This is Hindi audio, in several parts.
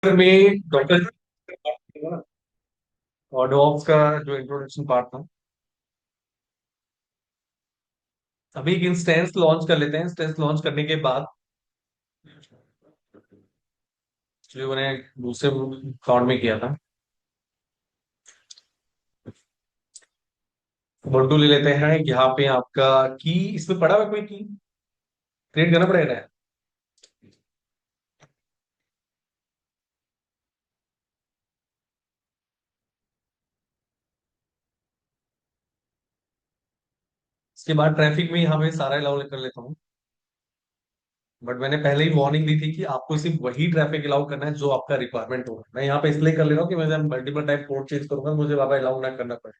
में डॉक्टर और डॉग्स का जो इंट्रोडक्शन पार्ट था। अभी एक इंस्टेंस लॉन्च कर लेते हैं। इंस्टेंस लॉन्च करने के बाद जो मैंने दूसरे अकाउंट में किया था, मोटू ले लेते हैं। यहाँ पे आपका की इसमें पड़ा हुआ है, कोई की क्रिएट करना पड़ेगा ना। इसके बाद ट्रैफिक में यहाँ पे सारा अलाउ कर लेता हूँ। बट मैंने पहले ही वार्निंग दी थी कि आपको सिर्फ वही ट्रैफिक अलाउ करना है जो आपका रिक्वायरमेंट होगा। मैं यहाँ पे इसलिए कर ले रहा हूँ कि मैं जब मल्टीपल टाइम कोड चेंज करूंगा मुझे वहां पे अलाउ ना करना पड़े।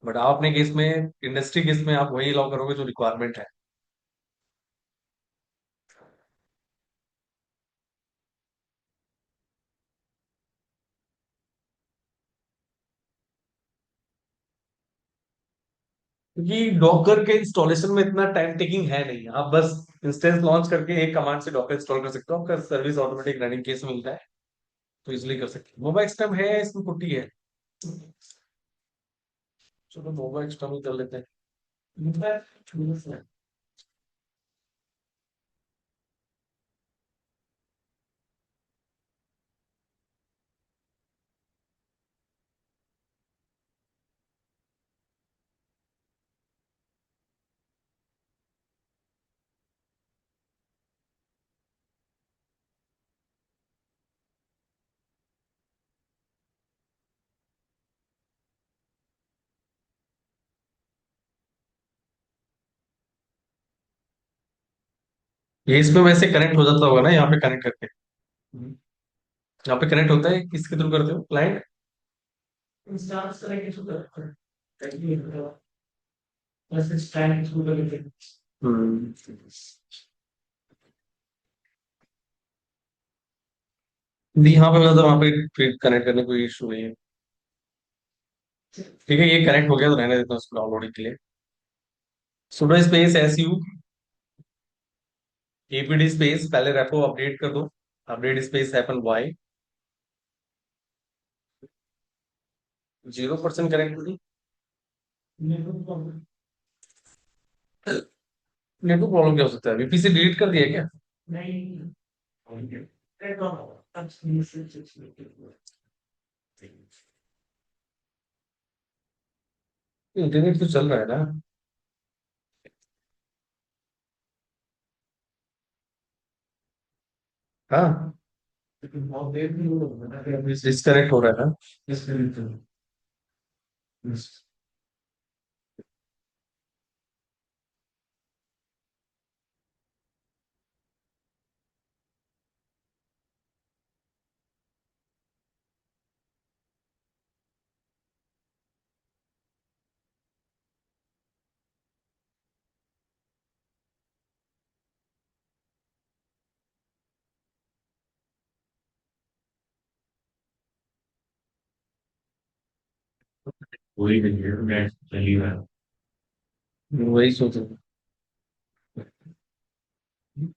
बट आपने केस में, इंडस्ट्री केस में आप वही अलाउ करोगे जो रिक्वायरमेंट है। क्योंकि डॉकर के इंस्टॉलेशन में इतना टाइम टेकिंग है नहीं। आप बस इंस्टेंस लॉन्च करके एक कमांड से डॉकर इंस्टॉल कर सकते हो, आपका सर्विस ऑटोमेटिक रनिंग केस मिलता है। तो इसलिए कर सकते हो। मोबाइल एक्सटर्म है, इसमें पुट्टी है। चलो मोबाइल एक्सटर्म ही कर लेते हैं। ये इसमें वैसे कनेक्ट हो जाता होगा ना, यहाँ पे कनेक्ट करके। हम्म। यहाँ पे कनेक्ट होता है, किसके थ्रू करते हो, क्लाइंट? इंस्टांस कनेक्ट थ्रू करते हैं। बस इस क्लाइंट थ्रू करते हैं। हम्म। नहीं, यहाँ पे मतलब वहाँ पे फिर कनेक्ट करने कोई इशू नहीं है। ठीक है, ये कनेक्ट हो गया तो रहने देता हूँ इसको डाउनलोडिंग के लिए। Sudo space S U APD space, पहले रेपो अपडेट कर दो। Update space hyphen Y 0% connectivity. Network problem क्या हो सकता है? वीपीसी डिलीट कर दिया क्या? नहीं। इंटरनेट तो चल रहा है ना। हाँ, डिस्कनेक्ट हो रहा है ना। वही नहीं है, मैं चली रहा हूँ। वही सोच रहा हूँ।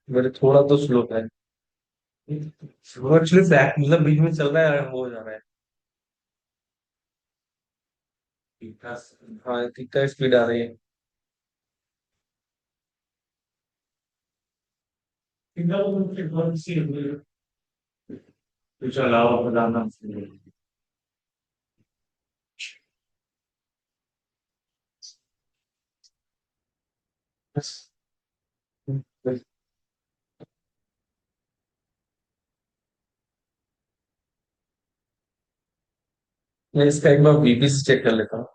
मेरे थोड़ा तो स्लो है। एक्चुअली बैक मतलब बीच में चल रहा है, हो जा रहा है। हाँ, ठीक ठाक स्पीड आ रही है। कुछ अलावा बताना। मैं इसका एक बार बीपी से चेक कर लेता हूँ।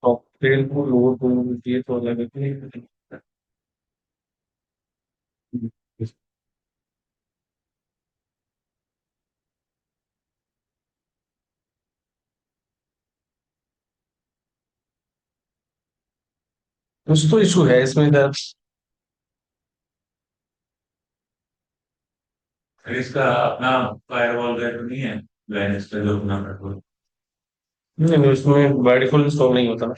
कॉकटेल को लोड करने के लिए तो अलग है। कुछ तो इशू है इसमें शायद। फिर इसका अपना फायरवॉल है तो नहीं है, लाइनस का जो अपना फायरवॉल। नहीं नहीं, उसमें बाय डिफॉल्ट इंस्टॉल नहीं होता ना।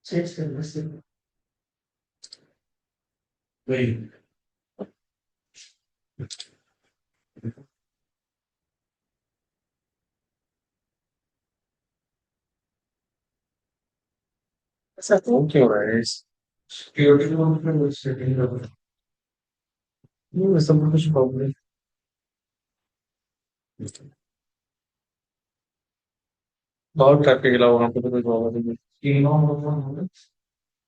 चेक करना सिर्फ। वही। ऐसा तो क्यों हो रहा है सिक्योरिटी में सेटिंग कर। नहीं, सब कुछ प्रॉब्लम। बहुत ट्रैफिक अलाउ वहाँ पे तो कोई प्रॉब्लम नहीं।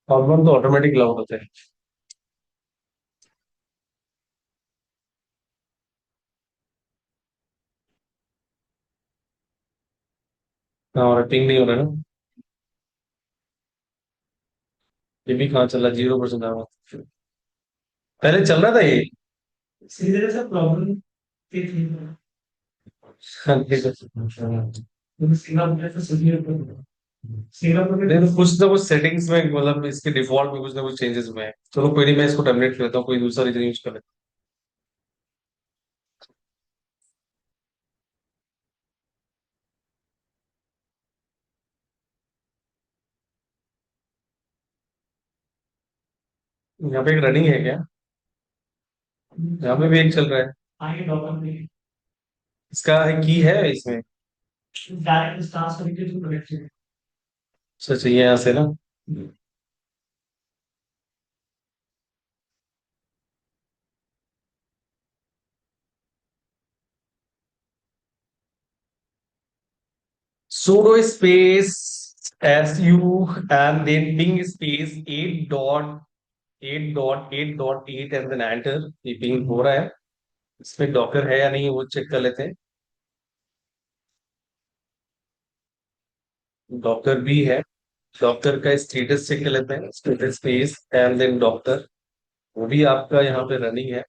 प्रॉब्लम तो ऑटोमेटिक अलाउ होता है। हमारा पिंग नहीं हो रहा है ना। ये भी कहाँ चल रहा, 0% आ रहा। पहले चल रहा था ये। सीधे से प्रॉब्लम ठीक है। हाँ, ठीक है। सिंगापुर तो सही है। सिंगापुर में तो कुछ ना कुछ सेटिंग्स में, मतलब इसके डिफॉल्ट में कुछ ना कुछ चेंजेस हुए हैं। चलो कोई नहीं, मैं इसको टर्मिनेट कर देता हूँ, कोई दूसरा रीजन यूज कर लेता हूँ। यहाँ पे एक रनिंग है क्या? यहाँ पे भी एक चल रहा है। आगे डॉक्टर में इसका की है इसमें। डायरेक्ट स्टार्ट करके जो कनेक्शन। अच्छा चाहिए यहाँ से ना। sudo space su and then ping space 8.8.8.8 and then enter। ये पिंग हो रहा है। इसमें डॉकर है या नहीं वो चेक कर लेते हैं। डॉक्टर भी है। डॉक्टर का स्टेटस चेक कर लेते हैं, status space and then docker. वो भी आपका यहाँ पे रनिंग है।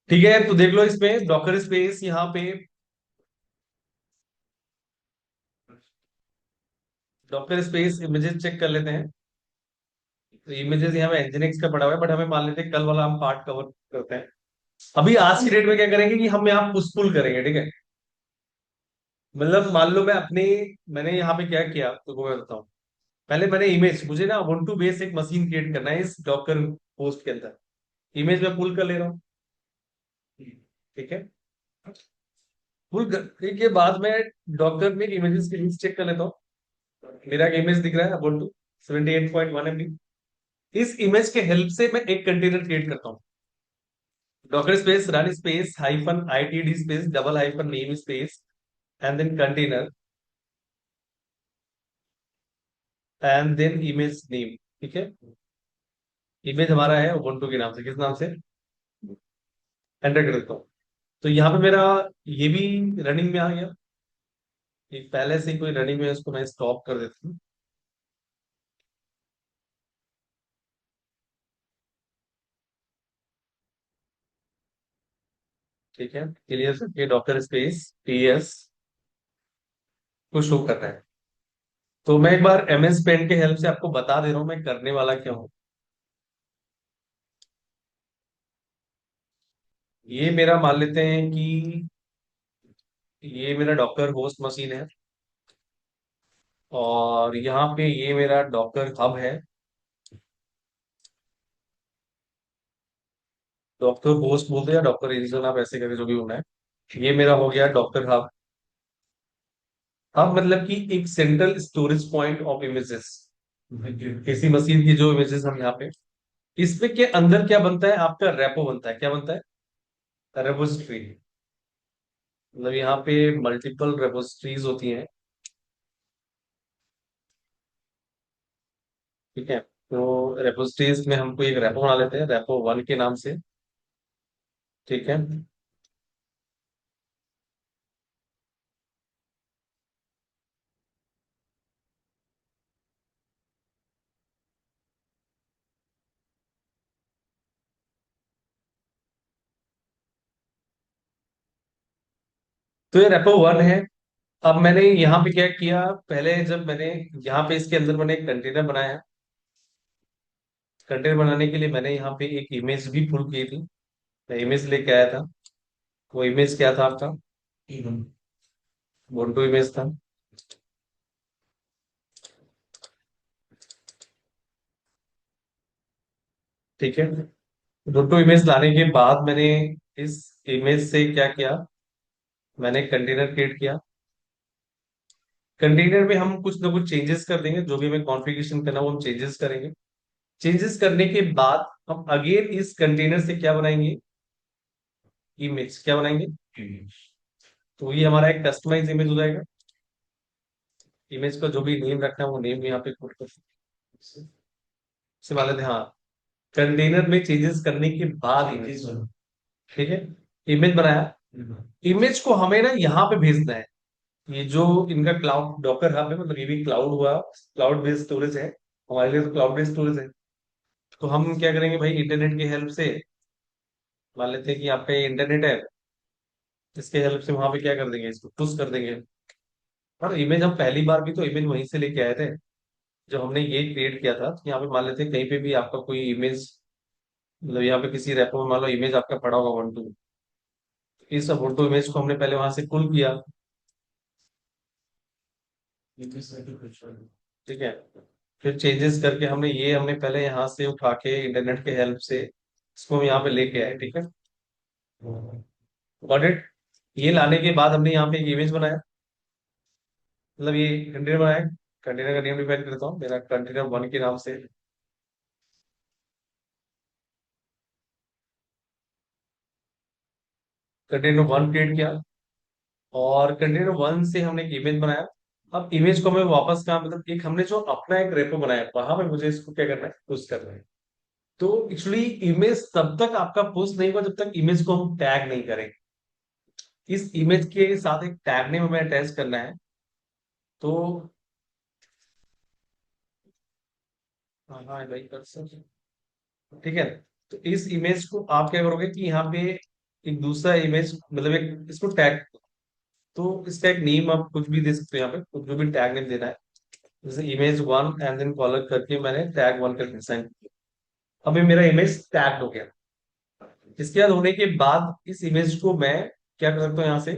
ठीक है, तो देख लो इसमें डॉक्टर स्पेस यहाँ पे। डॉक्टर स्पेस इमेजेस चेक कर लेते हैं। तो इमेजेस यहाँ पे एनजिनिक्स का पड़ा हुआ है, बट हमें मान लेते हैं कल वाला हम पार्ट कवर करते हैं। अभी आज की डेट में क्या करेंगे कि हम यहाँ पुश पुल करेंगे, ठीक है। मतलब मान लो मैंने यहाँ पे क्या किया तो मैं बताता हूँ। पहले मैंने इमेज, मुझे ना ubuntu बेस एक मशीन क्रिएट करना है इस डॉकर पोस्ट के अंदर। इमेज में पुल कर ले रहा हूँ। ठीक है। पुल करने के बाद मैं डॉकर में इमेजेस की लिस्ट चेक कर लेता हूँ। मेरा एक इमेज दिख रहा है ubuntu 78.1 MB। इस इमेज के हेल्प से मैं एक कंटेनर क्रिएट करता हूँ। Docker space run space hyphen ITD space double hyphen name space and then container and then image name. ठीक है। इमेज हमारा है ubuntu के नाम से, किस नाम से? एंटर कर देता हूँ। तो यहाँ पे मेरा ये भी रनिंग में आ गया। एक पहले से ही कोई रनिंग में है, उसको मैं स्टॉप कर देता हूँ। ठीक है, क्लियर से ये डॉक्टर स्पेस टीएस को शो कर रहा है। तो मैं एक बार एमएस पेंट के हेल्प से आपको बता दे रहा हूँ मैं करने वाला क्या हूँ। ये मेरा मान लेते हैं कि ये मेरा डॉक्टर होस्ट मशीन है। और यहाँ पे ये मेरा डॉक्टर हब है। डॉक्टर होस्ट बोलते हैं या डॉक्टर रीजन, आप ऐसे करके जो भी होना है। ये मेरा हो गया डॉक्टर हब। हब मतलब कि एक central storage point of images. किसी मशीन की जो इमेजेस हम यहाँ पे, इसमें के अंदर क्या बनता है आपका रेपो बनता है, क्या बनता है? रेपोजिटरी। मतलब यहाँ पे मल्टीपल रेपोजिटरीज होती हैं। ठीक है। तो रेपोजिटरीज में हमको एक रेपो बना लेते हैं रेपो 1 के नाम से। ठीक है। तो ये रेपो वन है। अब मैंने यहाँ पे क्या किया, पहले जब मैंने यहाँ पे इसके अंदर मैंने एक कंटेनर बनाया। कंटेनर बनाने के लिए मैंने यहाँ पे एक इमेज भी पुल की थी। मैं इमेज लेके आया था। वो इमेज क्या था आपका, मोन्टो इमेज था। ठीक है। मोन्टो इमेज लाने के बाद मैंने इस इमेज से क्या किया, मैंने कंटेनर क्रिएट किया। कंटेनर में हम कुछ ना कुछ चेंजेस कर देंगे, जो भी हमें कॉन्फ़िगरेशन करना वो हम चेंजेस करेंगे। चेंजेस करने के बाद हम अगेन इस कंटेनर से क्या बनाएंगे, इमेज क्या बनाएंगे। तो ये हमारा एक कस्टमाइज इमेज हो जाएगा। इमेज का जो भी नेम रखना है वो नेम यहाँ पे पुट कर से मान लेते हैं, हाँ। कंटेनर में चेंजेस करने के बाद इमेज, ठीक है, इमेज बनाया। इमेज को हमें ना यहाँ पे भेजना है। ये जो इनका क्लाउड डॉकर हब है, मतलब ये भी क्लाउड हुआ, क्लाउड बेस्ड स्टोरेज है। हमारे लिए तो क्लाउड बेस्ड स्टोरेज है। तो हम क्या करेंगे भाई, इंटरनेट की हेल्प से, मान लेते हैं कि आपका ये इंटरनेट है, इसके हेल्प से वहां पे क्या कर देंगे, इसको पुश कर देंगे। और इमेज हम पहली बार भी तो इमेज वहीं से लेके आए थे, जब हमने ये क्रिएट किया था। तो यहाँ पे मान लेते हैं कहीं पे भी आपका कोई इमेज, मतलब यहाँ पे किसी रेपो में मान लो इमेज आपका पड़ा होगा वन टू, इस फोटो इमेज को हमने पहले वहां से पुल किया। ठीक है। फिर चेंजेस करके हमने पहले यहाँ से उठा के इंटरनेट के हेल्प से इसको हम यहाँ पे लेके आए। ठीक है, गॉट इट। ये लाने के बाद हमने यहाँ पे एक इमेज बनाया, मतलब ये कंटेनर बनाया। कंटेनर का नेम डिफाइन करता हूँ, मेरा कंटेनर वन के नाम से। कंटेनर वन क्रिएट किया, और कंटेनर वन से हमने एक इमेज बनाया। अब इमेज को हमें वापस कहाँ, मतलब एक हमने जो अपना एक रेपो बनाया वहां पे मुझे इसको क्या करना है, पुश करना है। तो एक्चुअली इमेज तब तक आपका पुश नहीं होगा जब तक इमेज को हम टैग नहीं करेंगे। इस इमेज के साथ एक टैग नेम हमें अटैच करना है। तो हाँ हाँ भाई कर सकते, ठीक है। तो इस इमेज को आप क्या करोगे कि यहाँ पे एक दूसरा इमेज, मतलब एक इसको टैग, तो इसका एक नेम आप कुछ भी दे सकते हो, यहाँ पे कुछ जो भी टैग नेम देना है। जैसे image one and then colon करके मैंने टैग वन करके साइन किया। अभी मेरा इमेज टैग हो गया। इसके बाद होने के बाद इस इमेज को मैं क्या कर सकता हूँ, यहाँ से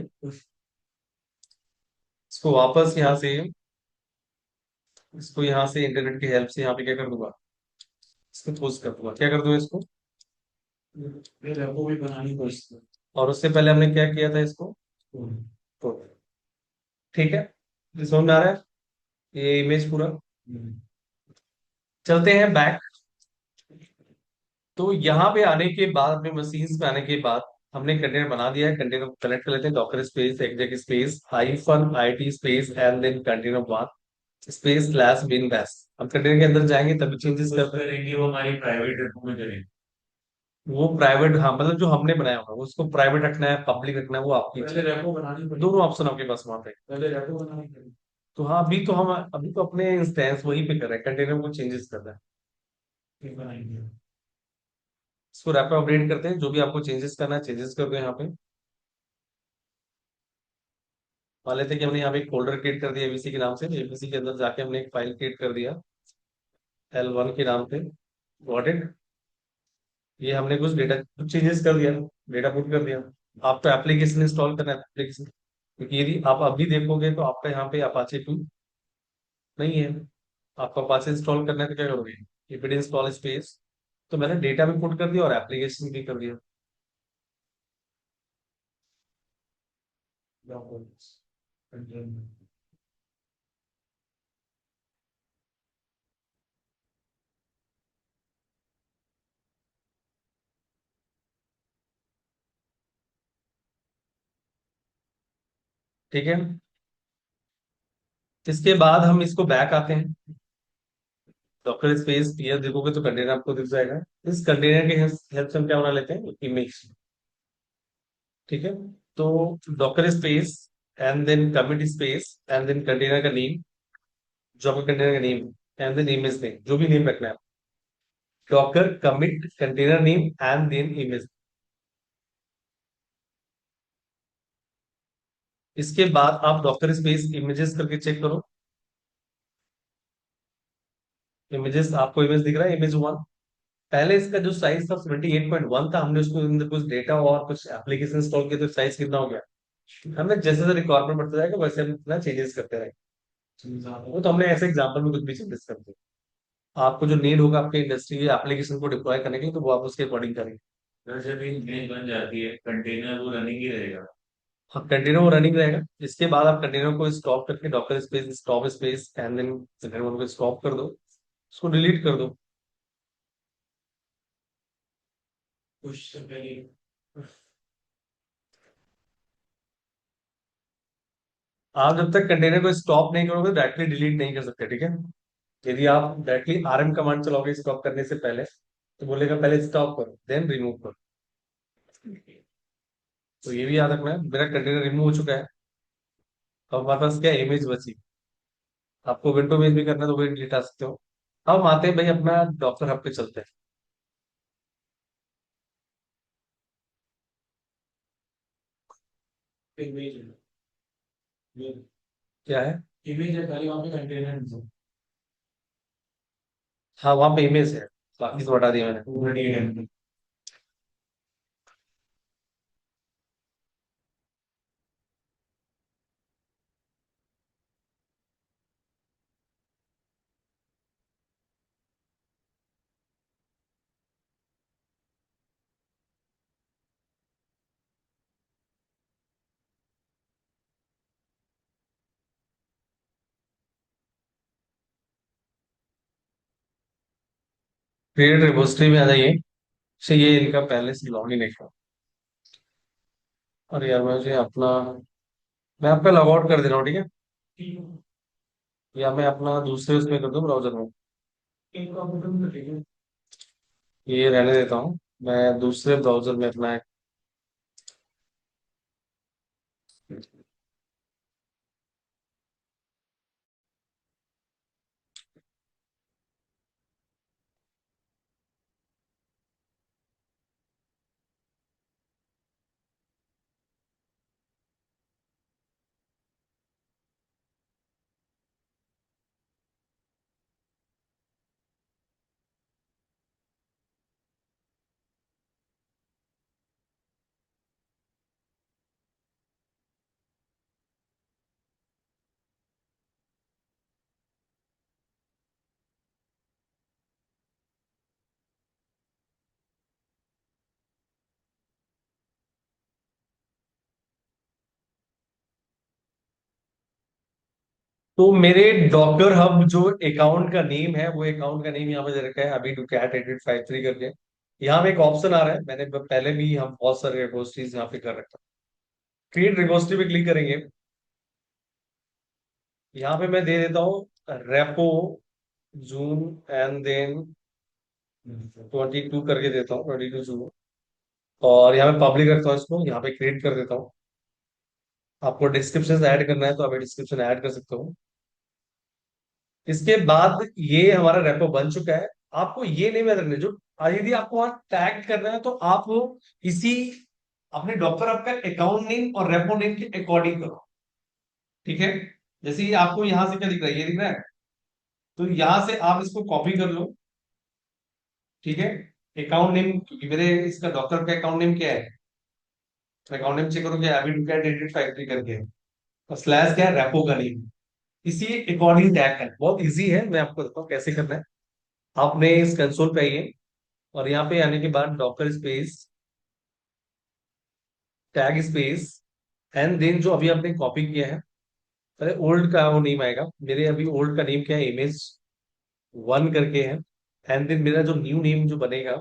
इसको वापस यहाँ से, इसको यहाँ से इंटरनेट की हेल्प से यहाँ पे क्या कर दूंगा, इसको पोस्ट कर दूंगा। क्या कर दूंगा इसको, वो भी बनानी पड़ती। और उससे पहले हमने क्या किया था, इसको तो, ठीक है, ये समझ में आ रहा है, ये इमेज पूरा। चलते हैं बैक। तो यहाँ पे आने के बाद, अपने मशीन पे आने के बाद, हमने कंटेनर बना दिया है। कंटेनर को कनेक्ट कर लेते हैं, docker space exec space hyphen IT space and then container one space slash bin bash. हम कंटेनर के अंदर जाएंगे तभी चेंजेस कर करेंगे वो हमारी प्राइवेट रेपो में करेंगे। वो प्राइवेट, हाँ, मतलब जो हमने बनाया होगा उसको प्राइवेट रखना है, पब्लिक रखना है, वो आपकी पहले इच्छा है। रेपो बनानी पड़ेगी। दोनों ऑप्शन आपके पास वहां पे। पहले रेपो बनानी पड़ेगी। तो हाँ, अभी तो अपने इंस्टेंस वहीं पे कर रहे हैं, कंटेनर को चेंजेस कर रहे हैं। फिर बनाएंगे। इसको रैप अपडेट करते हैं, जो भी आपको चेंजेस करना है चेंजेस कर दो यहाँ पे। मान लेते हैं कि हमने यहाँ पे एक फोल्डर क्रिएट कर दिया एबीसी के नाम से। एबीसी के अंदर जाके हमने एक फाइल क्रिएट कर दिया एल वन के नाम पे। Got it. ये हमने कुछ डेटा, कुछ चेंजेस कर दिया, डेटा पुट कर दिया। आपको एप्लीकेशन इंस्टॉल करना है, एप्लीकेशन, क्योंकि यदि आप अभी देखोगे तो आपका यहाँ पे अपाचे 2 नहीं है। आपको अपाचे इंस्टॉल करना है तो क्या करोगे, इपिड इंस्टॉल स्पेस। तो मैंने डेटा भी पुट कर दिया और एप्लीकेशन भी कर दिया। ठीक है। इसके बाद हम इसको बैक आते हैं, डॉक्टर स्पेस क्लियर देखोगे तो कंटेनर आपको दिख जाएगा। इस कंटेनर के हेल्प से हम क्या बना लेते हैं, इमेज। ठीक है। तो docker space and then commit space and then container का नेम, जो आपका कंटेनर का name, and then image name, जो भी नेम रखना है। Docker commit container name and then image. इसके बाद आप डॉक्टर स्पेस इमेजेस करके चेक करो। इमेजेस, आपको इमेज दिख रहा है, इमेज वन। पहले इसका जो साइज था 78.1 था, हमने उसको अंदर कुछ डेटा और कुछ एप्लीकेशन इंस्टॉल किए तो साइज कितना हो गया। हमें जैसे जैसे रिक्वायरमेंट बढ़ता जाएगा वैसे हम इतना चेंजेस करते रहेंगे। वो तो हमने ऐसे एग्जाम्पल में कुछ भी चेंजेस कर दिए। आपको जो नीड होगा आपके इंडस्ट्री या एप्लीकेशन को डिप्लॉय करने के लिए, तो वो आप उसके अकॉर्डिंग करेंगे। वैसे भी इमेज बन जाती है, कंटेनर वो रनिंग ही रहेगा। हाँ, कंटेनर रनिंग रहेगा। इसके बाद आप कंटेनर को स्टॉप करके docker space stop space and then container को स्टॉप कर दो, उसको डिलीट कर दो। कुछ तो पहले आप जब तक कंटेनर को स्टॉप नहीं करोगे डायरेक्टली डिलीट नहीं कर सकते, ठीक है। यदि आप डायरेक्टली आरएम कमांड चलाओगे स्टॉप करने से पहले, तो बोलेगा पहले स्टॉप करो देन रिमूव करो। तो ये भी याद रखना है। मेरा कंटेनर रिमूव हो चुका है। अब हमारे पास क्या इमेज बची। आपको विंडो इमेज भी करना है तो वो डिलीट आ सकते हो। अब हम आते हैं भाई अपना डॉक्टर हब पे चलते हैं। इमेज है, क्या है। इमेज है खाली, वहां पे कंटेनर हाँ, वहां पे इमेज है, बाकी तो हटा दिया मैंने। है। क्रिएट रिपोजिटरी में आ जाइए। अच्छा, ये इनका पहले से लॉग इन है क्या? अरे यार, मुझे अपना, मैं आपका लॉग आउट कर दे रहा हूँ, ठीक है। या मैं अपना दूसरे उसमें कर दूँ ब्राउजर में। ये रहने देता हूँ। मैं दूसरे ब्राउजर में अपना तो मेरे डॉक्टर हब जो अकाउंट का नेम है, वो अकाउंट का नेम यहाँ पे दे रखा है अभी टू कैट 8853 करके। यहाँ पे एक ऑप्शन आ रहा है, मैंने पहले भी हम बहुत सारे रिपोजिटरीज यहाँ पे कर रखा है। क्रिएट रिपोजिटरी पे क्लिक करेंगे। यहाँ पे मैं दे देता हूँ रेपो जून एंड देन 22 करके देता हूँ, 22 जून। और यहाँ पे पब्लिक रखता हूँ, इसको यहाँ पे क्रिएट कर देता हूँ। आपको डिस्क्रिप्शन ऐड करना है तो आप डिस्क्रिप्शन ऐड कर सकते हो। इसके बाद ये हमारा रेपो बन चुका है। आपको ये नहीं याद रखना जो, यदि आपको वहां टैग करना है तो आप वो इसी अपने डॉक्टर आपका अकाउंट नेम और रेपो नेम के अकॉर्डिंग करो, ठीक है। जैसे ये आपको यहां से क्या दिख रहा है, ये दिख रहा है, तो यहां से आप इसको कॉपी कर लो, ठीक है। अकाउंट नेम, क्योंकि मेरे इसका डॉक्टर का अकाउंट नेम क्या है, अकाउंट नेम चेक करो, क्या एविड डेटेड फैक्ट्री करके है, और स्लैश क्या है, रेपो का नेम। इसी अकॉर्डिंग टैग है, बहुत इजी है, मैं आपको बताऊँ कैसे करना है। आपने इस कंसोल पे आइए, और यहाँ पे आने के बाद docker space tag space and then जो अभी आपने कॉपी किया है, पहले ओल्ड का वो नेम आएगा। मेरे अभी ओल्ड का नेम क्या है, इमेज वन करके है। एंड देन मेरा जो न्यू नेम जो बनेगा,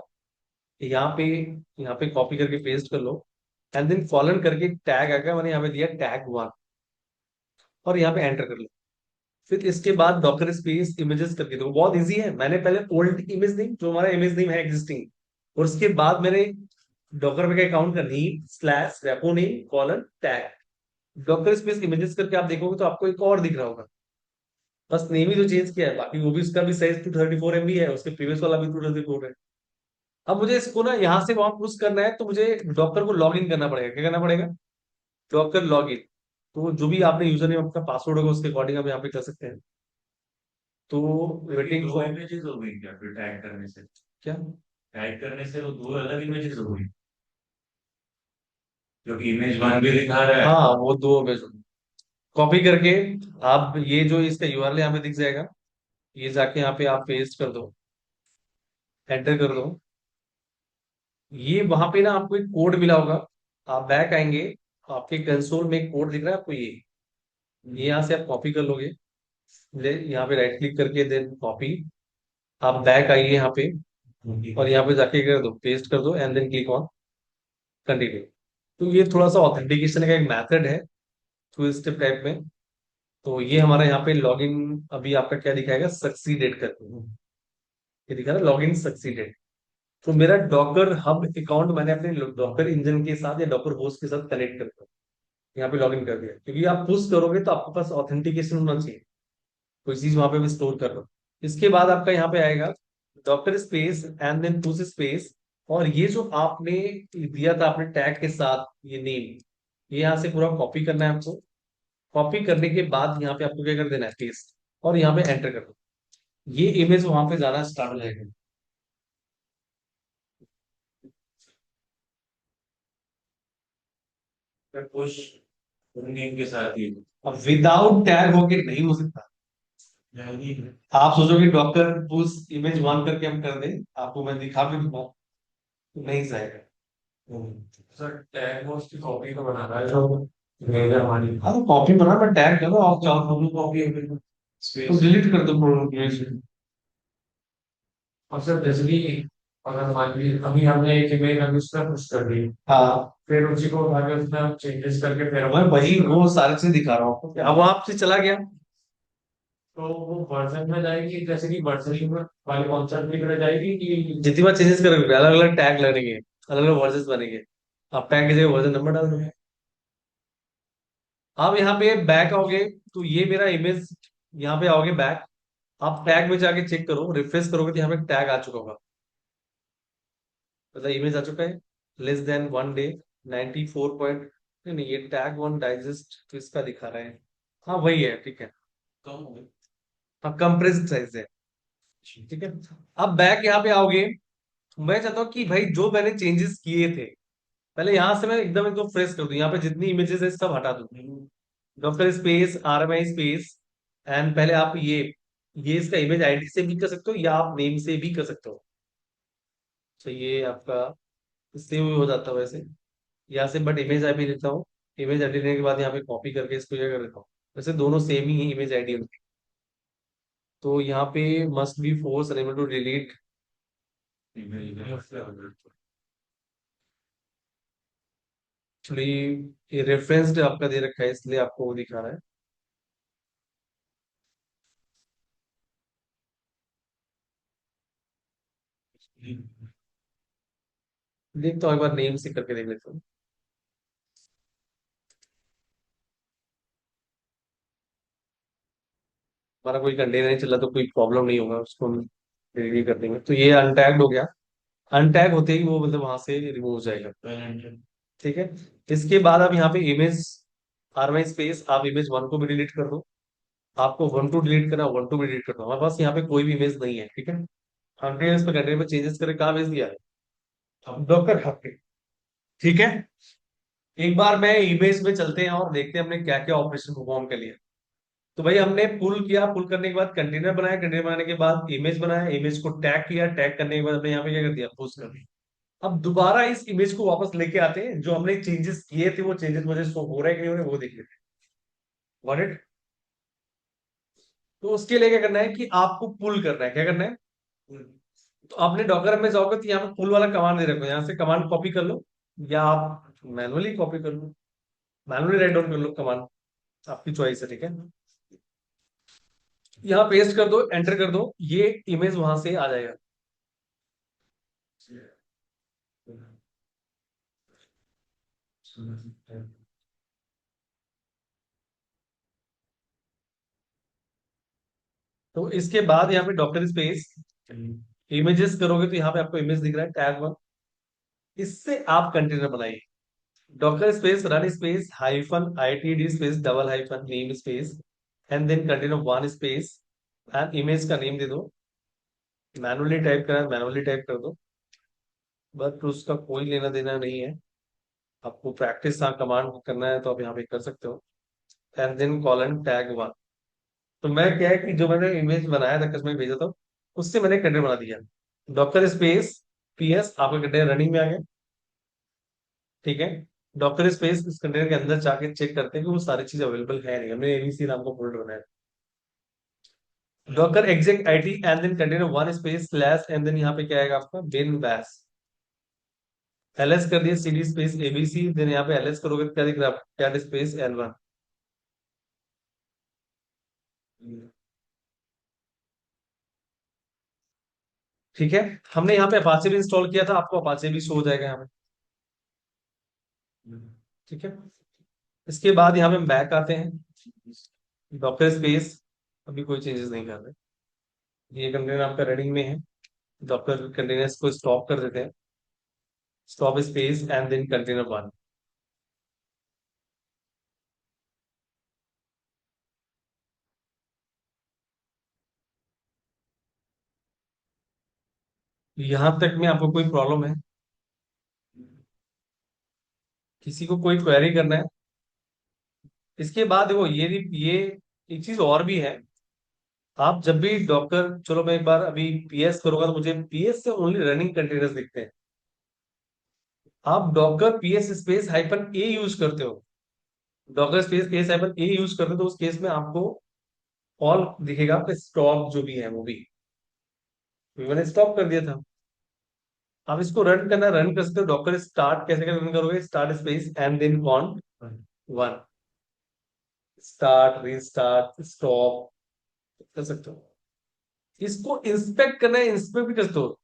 यहाँ पे कॉपी करके पेस्ट कर लो। एंड देन फॉलन करके टैग आएगा, मैंने यहाँ पे दिया टैग वन, और यहाँ पे एंटर कर लो। फिर इसके बाद डॉकर स्पेस इमेजेस करके दो, बहुत इजी है। मैंने पहले ओल्ड इमेज नेम जो हमारा इमेज नेम है एग्जिस्टिंग, और उसके बाद मेरे डॉकर पे अकाउंट का name slash repo name colon tag doctor space images करके आप देखोगे तो आपको एक और दिख रहा होगा। बस नेम ही तो चेंज किया है, बाकी वो भी, उसका भी साइज 234 MB है, उसके प्रीवियस वाला भी 234 है। अब मुझे इसको ना यहाँ से वहां पुश करना है, तो मुझे डॉक्टर को लॉग इन करना पड़ेगा। क्या करना पड़ेगा, डॉक्टर लॉग इन। तो जो भी आपने यूजर नेम आपका पासवर्ड होगा उसके अकॉर्डिंग आप यहाँ पे कर सकते हैं। तो ये वेटिंग दो फॉर इमेजेस हो गई क्या फिर टैग करने से? क्या? टैग करने से वो दो अलग इमेजेस हो गई, जो कि इमेज वन भी दिखा रहा है। हाँ वो दो कॉपी करके आप ये जो इसका यूआरएल यहाँ पे दिख जाएगा, ये जाके यहाँ पे आप पेस्ट कर दो, एंटर कर दो। ये वहां पे ना आपको एक कोड मिला होगा, आप बैक आएंगे, आपके कंसोल में एक कोड दिख रहा है आपको, ये यहाँ से आप कॉपी कर लोगे, यहाँ पे राइट क्लिक करके देन कॉपी, आप बैक आइए यहाँ पे और यहाँ पे जाके कर दो, पेस्ट कर दो and then click on continue. तो ये थोड़ा सा ऑथेंटिकेशन का एक मेथड है, टू स्टेप टाइप में। तो ये हमारा यहाँ पे लॉगिन अभी आपका क्या दिखाएगा, सक्सीडेड करके ये दिखा रहा है, लॉगिन सक्सीडेड। तो मेरा डॉकर हब अकाउंट मैंने अपने डॉकर इंजन के साथ या डॉकर होस्ट के साथ कनेक्ट कर दिया, यहाँ पे लॉगिन कर दिया, क्योंकि आप पुश करोगे तो आपके पास ऑथेंटिकेशन होना चाहिए, कोई चीज वहां पे भी स्टोर कर लो। इसके बाद आपका यहाँ पे आएगा docker space and then push space, और ये जो आपने दिया था अपने टैग के साथ ये नेम, ये यहाँ से पूरा कॉपी करना है आपको। कॉपी करने के बाद यहाँ पे आपको क्या कर देना है, पेस्ट, और यहाँ पे एंटर कर दो, ये इमेज वहां पे जाना स्टार्ट हो जाएगा। पुश नेम के साथ ही। अब विदाउट टैग होके नहीं हो सकता। नहीं। आप सोचोगे डॉक्टर पुश इमेज वन करके हम कर दें, आपको मैं दिखा भी दूंगा, तो नहीं जाएगा। सर टैग उसकी कॉपी का बना रहा है जो मेजर हमारी। हाँ तो कॉपी बना, मैं टैग करो, आप चाहो दोनों कॉपी है तो स्पेस। डिलीट कर दो पूरा इमेज। और सर जैसे कि अगर मान लीजिए अभी हमने एक इमेज अभी उसका पुश कर दी, हाँ फिर उसी को आगे उसमें हम चेंजेस करके फिर मैं हम वही वो सारे चीज दिखा रहा हूँ आपको, अब आपसे चला गया। तो वो वर्जन में जाएगी, जैसे कि वर्जन वाले कॉन्सेप्ट की तरह जाएगी कि जितनी बार चेंजेस करोगे अलग अलग टैग लगेंगे, अलग अलग वर्जन बनेंगे, आप टैग की जगह वर्जन नंबर डाल दो। आप यहाँ पे बैक आओगे, तो ये मेरा इमेज, यहाँ पे आओगे बैक, आप टैग में जाके चेक करो, रिफ्रेश करोगे तो यहाँ पे टैग आ चुका होगा, मतलब इमेज आ चुका है, less than one day 94 point, नहीं नहीं ये टैग वन डाइजेस्ट तो इसका दिखा रहा है, हाँ वही है, ठीक है। कम हो गई। हाँ कंप्रेस्ड साइज है, ठीक है। अब बैक यहाँ पे आओगे, मैं चाहता हूँ कि भाई जो मैंने चेंजेस किए थे, पहले यहाँ से मैं एकदम एकदम फ्रेश कर दूं, यहाँ पे जितनी इमेजेस है सब हटा दूं, doctor space RMI space, and पहले आप ये इसका इमेज आईडी से भी कर सकते हो या आप नेम से भी कर सकते हो। तो ये आपका इससे भी हो जाता है वैसे, यहाँ से बट इमेज आईडी देता हूँ, इमेज आईडी देने के बाद यहाँ पे कॉपी करके इसको ये कर देता हूँ, वैसे दोनों सेम ही इमेज आईडी होती है। तो यहाँ पे must be force enable to delete, actually ये रेफरेंस्ड आपका दे रखा है इसलिए आपको वो दिखा रहा है। देखता हूँ एक बार नेम से करके देख लेता हूँ, हमारा कोई कंटेनर नहीं चल रहा तो कोई प्रॉब्लम नहीं होगा, उसको हम डिलीट कर देंगे। तो ये अनटैग्ड हो गया, अनटैग होते ही वो मतलब वहां से रिमूव हो जाएगा, ठीक है। इसके बाद आप यहाँ पे इमेज RMI स्पेस, आप इमेज वन को भी डिलीट कर दो, आपको वन टू डिलीट करना, वन टू भी डिलीट कर दो, हमारे पास यहाँ पे कोई भी इमेज नहीं है, ठीक है। हमने इस पर कंटेनर में चेंजेस करके कहाँ भेज दिया है, डॉक्टर हब पे, ठीक है। एक बार मैं इमेज में चलते हैं और देखते हैं हमने क्या क्या ऑपरेशन परफॉर्म कर लिया। तो भाई हमने पुल किया, पुल करने के बाद कंटेनर बनाया, कंटेनर बनाने के बाद इमेज बनाया, इमेज को टैग किया, टैग करने के बाद हमने यहाँ पे क्या कर दिया, पोस्ट कर दिया। अब दोबारा इस इमेज को वापस लेके आते हैं, जो हमने चेंजेस किए थे वो चेंजेस मुझे शो हो रहे हैं कि नहीं हो रहे वो देख लेते हैं। Got it? तो उसके लिए क्या करना है कि आपको पुल करना है, क्या करना है, तो आपने डॉकर में जाओगे तो यहाँ पे पुल वाला कमांड दे रखो, यहाँ से कमांड कॉपी कर लो या आप मैनुअली कॉपी कर लो, मैनुअली राइट डाउन कर लो कमांड, आपकी चॉइस है, ठीक है। यहाँ पेस्ट कर दो, एंटर कर दो, ये इमेज वहां से आ जाएगा। तो इसके बाद यहाँ पे डॉक्टर स्पेस इमेजेस करोगे तो यहाँ पे आपको इमेज दिख रहा है टैग वन, इससे आप कंटेनर बनाइए, docker space run space hyphen ITD space double hyphen name space and then continue one space and image का नेम दे दो। मैनुअली टाइप करना है मैनुअली टाइप कर दो, बट उसका कोई लेना देना नहीं है। आपको प्रैक्टिस कमांड करना है तो आप यहाँ पे कर सकते हो। And then colon tag one. तो मैं क्या है कि जो मैंने इमेज बनाया था कस्टमर भेजा था, उससे मैंने कंटेंट बना दिया। डॉक्टर स्पेस पीएस आपका कंटेनर रनिंग में आ गया। ठीक है। डॉक्टर स्पेस इस कंटेनर के अंदर जाके चेक करते हैं कि वो सारी चीज अवेलेबल है नहीं। हमने एबीसी नाम का फोल्डर बनाया। Docker exit IT and then container one space slash and then यहाँ पे क्या आएगा आपका बिन बैश। एलएस कर दिया सीडी स्पेस एबीसी, देन यहाँ पे एलएस करोगे तो क्या दिख रहा है कैट स्पेस एल वन। ठीक है। हमने यहाँ पे अपाचे भी इंस्टॉल किया था, आपको अपाचे भी शो हो जाएगा यहाँ पे। ठीक है। इसके बाद यहाँ पे बैक आते हैं। डॉक्टर स्पेस अभी कोई चेंजेस नहीं कर रहे। ये कंटेनर आपका रेडिंग में है। डॉक्टर कंटेनर्स को स्टॉप कर देते हैं। Stop space and then container one. यहां तक में आपको कोई प्रॉब्लम है? किसी को कोई क्वेरी करना है? इसके बाद वो ये एक चीज और भी है। आप जब भी डॉक्टर, चलो मैं एक बार अभी पीएस करूंगा तो मुझे पीएस से ओनली रनिंग कंटेनर्स दिखते हैं। आप डॉक्टर पीएस स्पेस हाइफन ए यूज करते हो, डॉक्टर स्पेस पीएस हाइफन ए यूज करते हो, तो उस केस में आपको ऑल दिखेगा, आपका स्टॉप जो भी है वो भी मैंने स्टॉप कर दिया था। आप इसको रन करना रन कर सकते हो। डॉक्टर स्टार्ट कैसे रन करोगे? Start space and then con one. Start restart stop कर सकते हो। इसको इंस्पेक्ट करना है, इंस्पेक्ट भी कर सकते हो।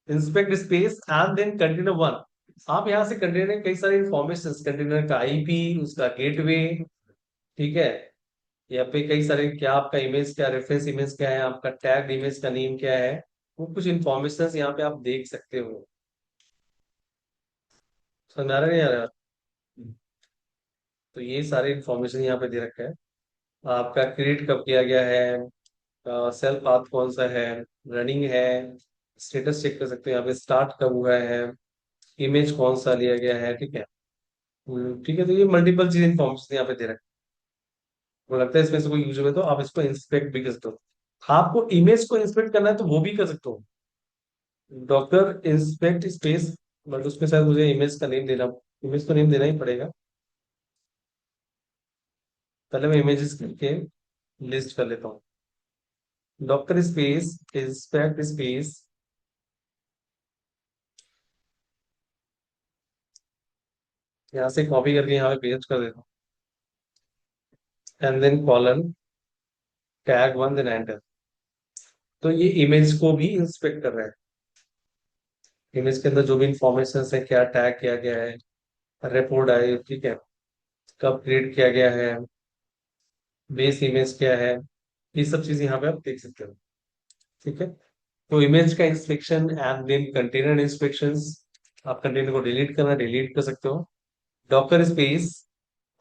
Inspect space and then container one. आप यहाँ से कंटेनर कई सारे इंफॉर्मेशन, कंटेनर का आईपी, उसका गेटवे, ठीक है, यहाँ पे कई सारे क्या आपका इमेज क्या रेफरेंस इमेज क्या है, आपका टैग इमेज का नेम क्या है, वो कुछ इंफॉर्मेशन यहाँ पे आप देख सकते हो। समझ आ रहा है नहीं आ रहा? तो ये सारे इंफॉर्मेशन यहाँ पे दे रखा है। आपका क्रिएट कब किया गया है, सेल पाथ कौन सा है, रनिंग है, स्टेटस चेक कर सकते हो यहाँ पे, स्टार्ट कब हुआ है, इमेज कौन सा लिया गया है। ठीक है। ठीक है। तो ये मल्टीपल चीज इन्फॉर्मेशन यहाँ पे दे रखा है। मुझे लगता है इसमें से कोई यूज हो तो आप इसको इंस्पेक्ट भी कर सकते हो। आपको इमेज को इंस्पेक्ट करना है तो वो भी कर सकते हो। डॉक्टर इंस्पेक्ट स्पेस, बट उसके साथ मुझे इमेज का नेम देना, इमेज को नेम देना ही पड़ेगा। पहले मैं इमेजेस करके लिस्ट कर लेता हूँ। डॉक्टर स्पेस इंस्पेक्ट स्पेस, यहाँ से कॉपी करके यहाँ पे पेस्ट कर देता हूँ। And then colon tag one then enter. तो ये इमेज को भी इंस्पेक्ट कर रहा है। इमेज के अंदर जो भी इंफॉर्मेशन है, क्या टैग किया गया है, रिपोर्ट आई, ठीक है, कब क्रिएट किया गया है, बेस इमेज क्या है, ये सब चीज यहाँ पे आप देख सकते हो। ठीक है। तो इमेज का inspection and then container inspection. आप कंटेनर को डिलीट करना डिलीट कर सकते हो। Docker space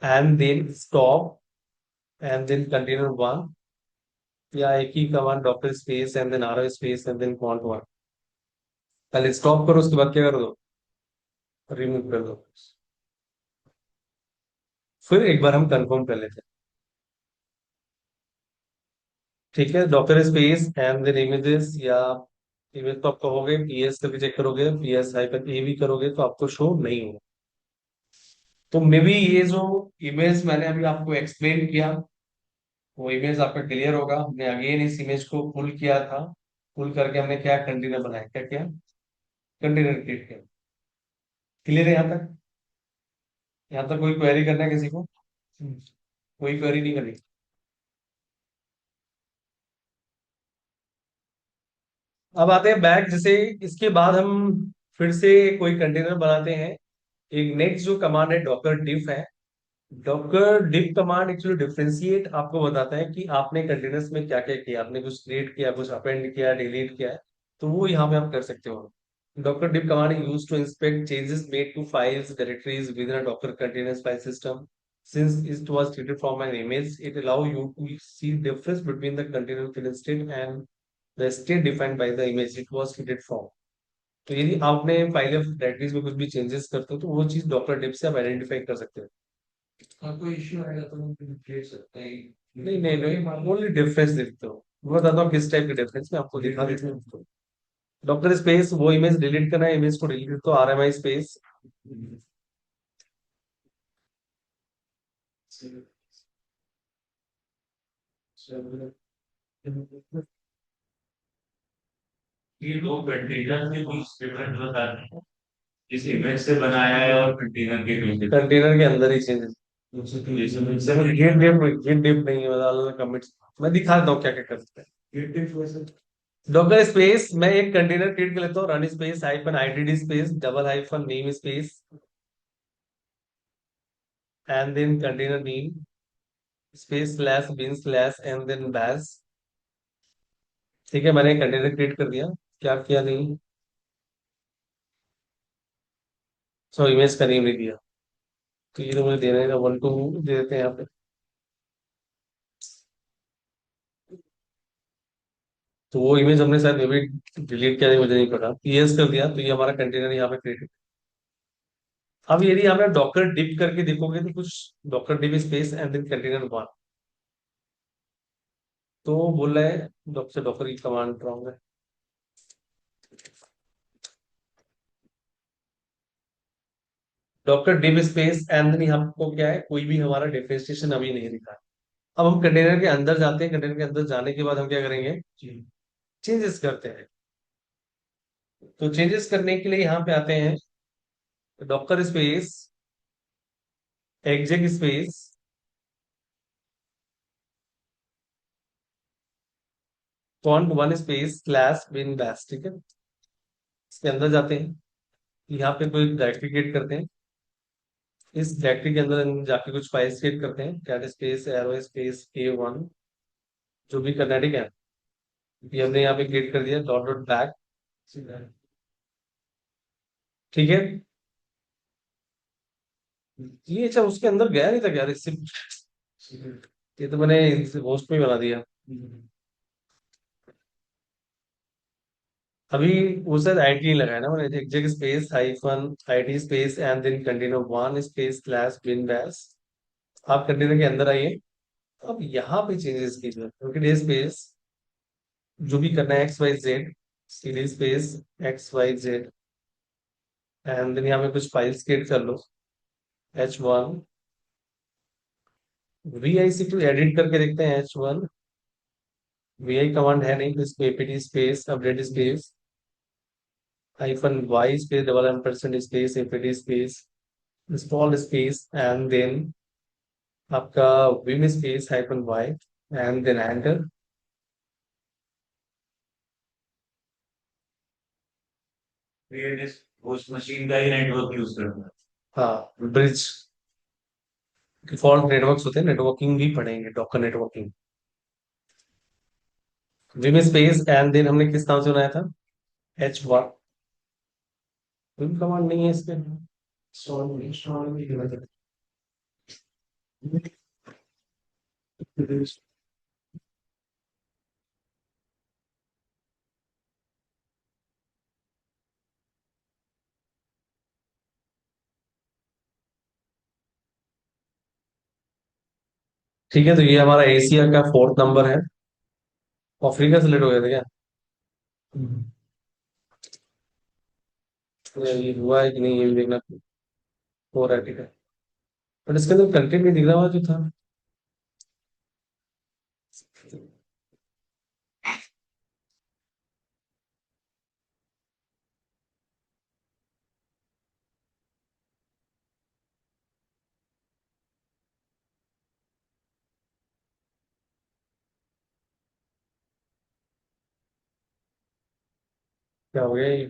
and then stop and then container one, या एक ही command docker space and then R space and then font one. पहले स्टॉप करो, उसके बाद क्या कर दो, रिमूव कर दो। फिर एक बार हम कंफर्म कर लेते हैं। ठीक है। Docker space and then images, या इमेज तो आप कहोगे पीएस करके चेक करोगे, पीएस हाइपन ए भी करोगे तो आपको शो नहीं होगा। तो मे बी ये जो इमेज मैंने अभी आपको एक्सप्लेन किया, वो इमेज आपका क्लियर होगा। हमने अगेन इस इमेज को पुल किया था, पुल करके हमने क्या कंटेनर बनाया, क्या किया, कंटेनर क्रिएट किया। क्लियर है यहाँ तक? यहाँ तक कोई क्वेरी करना है किसी को? कोई क्वेरी नहीं करनी। अब आते हैं बैक। जैसे इसके बाद हम फिर से कोई कंटेनर बनाते हैं। एक नेक्स्ट जो कमांड है डॉकर डिफ है। डॉकर डिफ कमांड एक्चुअली डिफरेंशिएट आपको बताता है कि आपने कंटेनर्स में क्या क्या किया, आपने कुछ क्रिएट किया, कुछ अपेंड किया, डिलीट किया है, तो वो यहाँ पे आप कर सकते हो। Docker dip command is used to inspect changes made to files, directories within a Docker containers file system. Since it was created from an image, it allows you to see difference between the container field state and the state defined by the image it was created from. तो यदि आपने फाइल ऑफ डायरेक्टरीज में कुछ भी चेंजेस करते हो तो वो चीज डॉकर डिप से आप आइडेंटिफाई कर सकते हो. हाँ, कोई इश्यू आएगा तो हम देख सकते हैं. नहीं नहीं नहीं, ओनली डिफरेंस देखते हो. मैं बताता हूँ किस टाइप के डिफरेंस में आपको दिखा देता हूँ. डॉक्टर स्पेस वो इमेज डिलीट करना है, इमेज को डिलीट तो RMI स्पेस. ये दो कंटेनर के बीच डिफरेंस बता रहे हैं जिस इमेज से बनाया है और कंटेनर के बीच कंटेनर के अंदर ही चेंजेस. जैसे गिट डिप नहीं है, मतलब कमिट्स. मैं दिखा देता हूँ क्या क्या कर सकते हैं. डॉक्टर स्पेस मैं एक कंटेनर क्रिएट कर लेता हूँ, run space hyphen ITD space double hyphen name space and then container name space slash bin slash and then bash. ठीक है, मैंने कंटेनर क्रिएट कर दिया. क्या किया नहीं, सो इमेज का नेम नहीं दिया. तो ये तो मुझे देने का 1 2 दे देते हैं यहाँ पे. तो वो इमेज हमने शायद मे भी डिलीट किया नहीं, मुझे नहीं पता. यस कर दिया तो ये हमारा कंटेनर यहाँ पे क्रिएट. अब यदि यहाँ पे डॉकर डिप करके देखोगे तो कुछ docker dip space and then container one, तो वो बोल रहा है डॉक्टर डॉकर की कमांड रॉन्ग है. Doctor dip space and then यहाँ आपको क्या है, कोई भी हमारा डिफरेंशिएशन अभी नहीं दिखा है. अब हम कंटेनर के अंदर जाते हैं, कंटेनर के अंदर जाने के बाद हम क्या करेंगे, चेंजेस करते हैं. तो चेंजेस करने के लिए यहाँ पे आते हैं, doctor space exec space font one space slash bin bash. ठीक है, इसके अंदर जाते हैं, यहाँ पे कोई डायरेक्टरी क्रिएट करते हैं. इस डायरेक्टरी के अंदर हम जाके कुछ फाइल्स क्रिएट करते हैं, cat space arrow space K1 जो भी करना है. ठीक है, ये हमने यहाँ पे क्रिएट कर दिया डॉट डॉट बैक. ठीक है, ये अच्छा उसके अंदर गया नहीं था क्या रिसिप्ट. ये तो मैंने होस्ट में ही बना दिया. अभी वो शायद आईटी नहीं लगाया ना मैंने, exec space hyphen IT space and then container one space slash bin bash. आप कंटेनर के अंदर आइए. अब यहाँ पे चेंजेस कीजिए, क्योंकि डे स्पेस जो भी करना है XYZ CD space XYZ and then यहाँ पे कुछ फाइल्स क्रिएट कर लो. H1 VIC2 एडिट करके देखते हैं. H1 VI कमांड है नहीं तो इसको APT space update space hyphen Y space double ampersand space APT space install space and then आपका vim space hyphen Y and then enter. ये उस मशीन का ही नेटवर्क यूज करना है. हाँ, ब्रिज डिफॉल्ट नेटवर्क्स होते हैं, नेटवर्किंग भी पढ़ेंगे, docker networking. Vim space and then हमने किस नाम से बनाया था, H1. विम कमांड नहीं है इसमें. ठीक है, तो ये हमारा एशिया का 4th नंबर है. अफ्रीका सेलेक्ट हो गया था क्या. तो ये हुआ है कि नहीं ये भी देखना. हो रहा है, ठीक है. बट इसके अंदर कंटेंट नहीं दिख रहा हुआ जो था. क्या हो गया ये.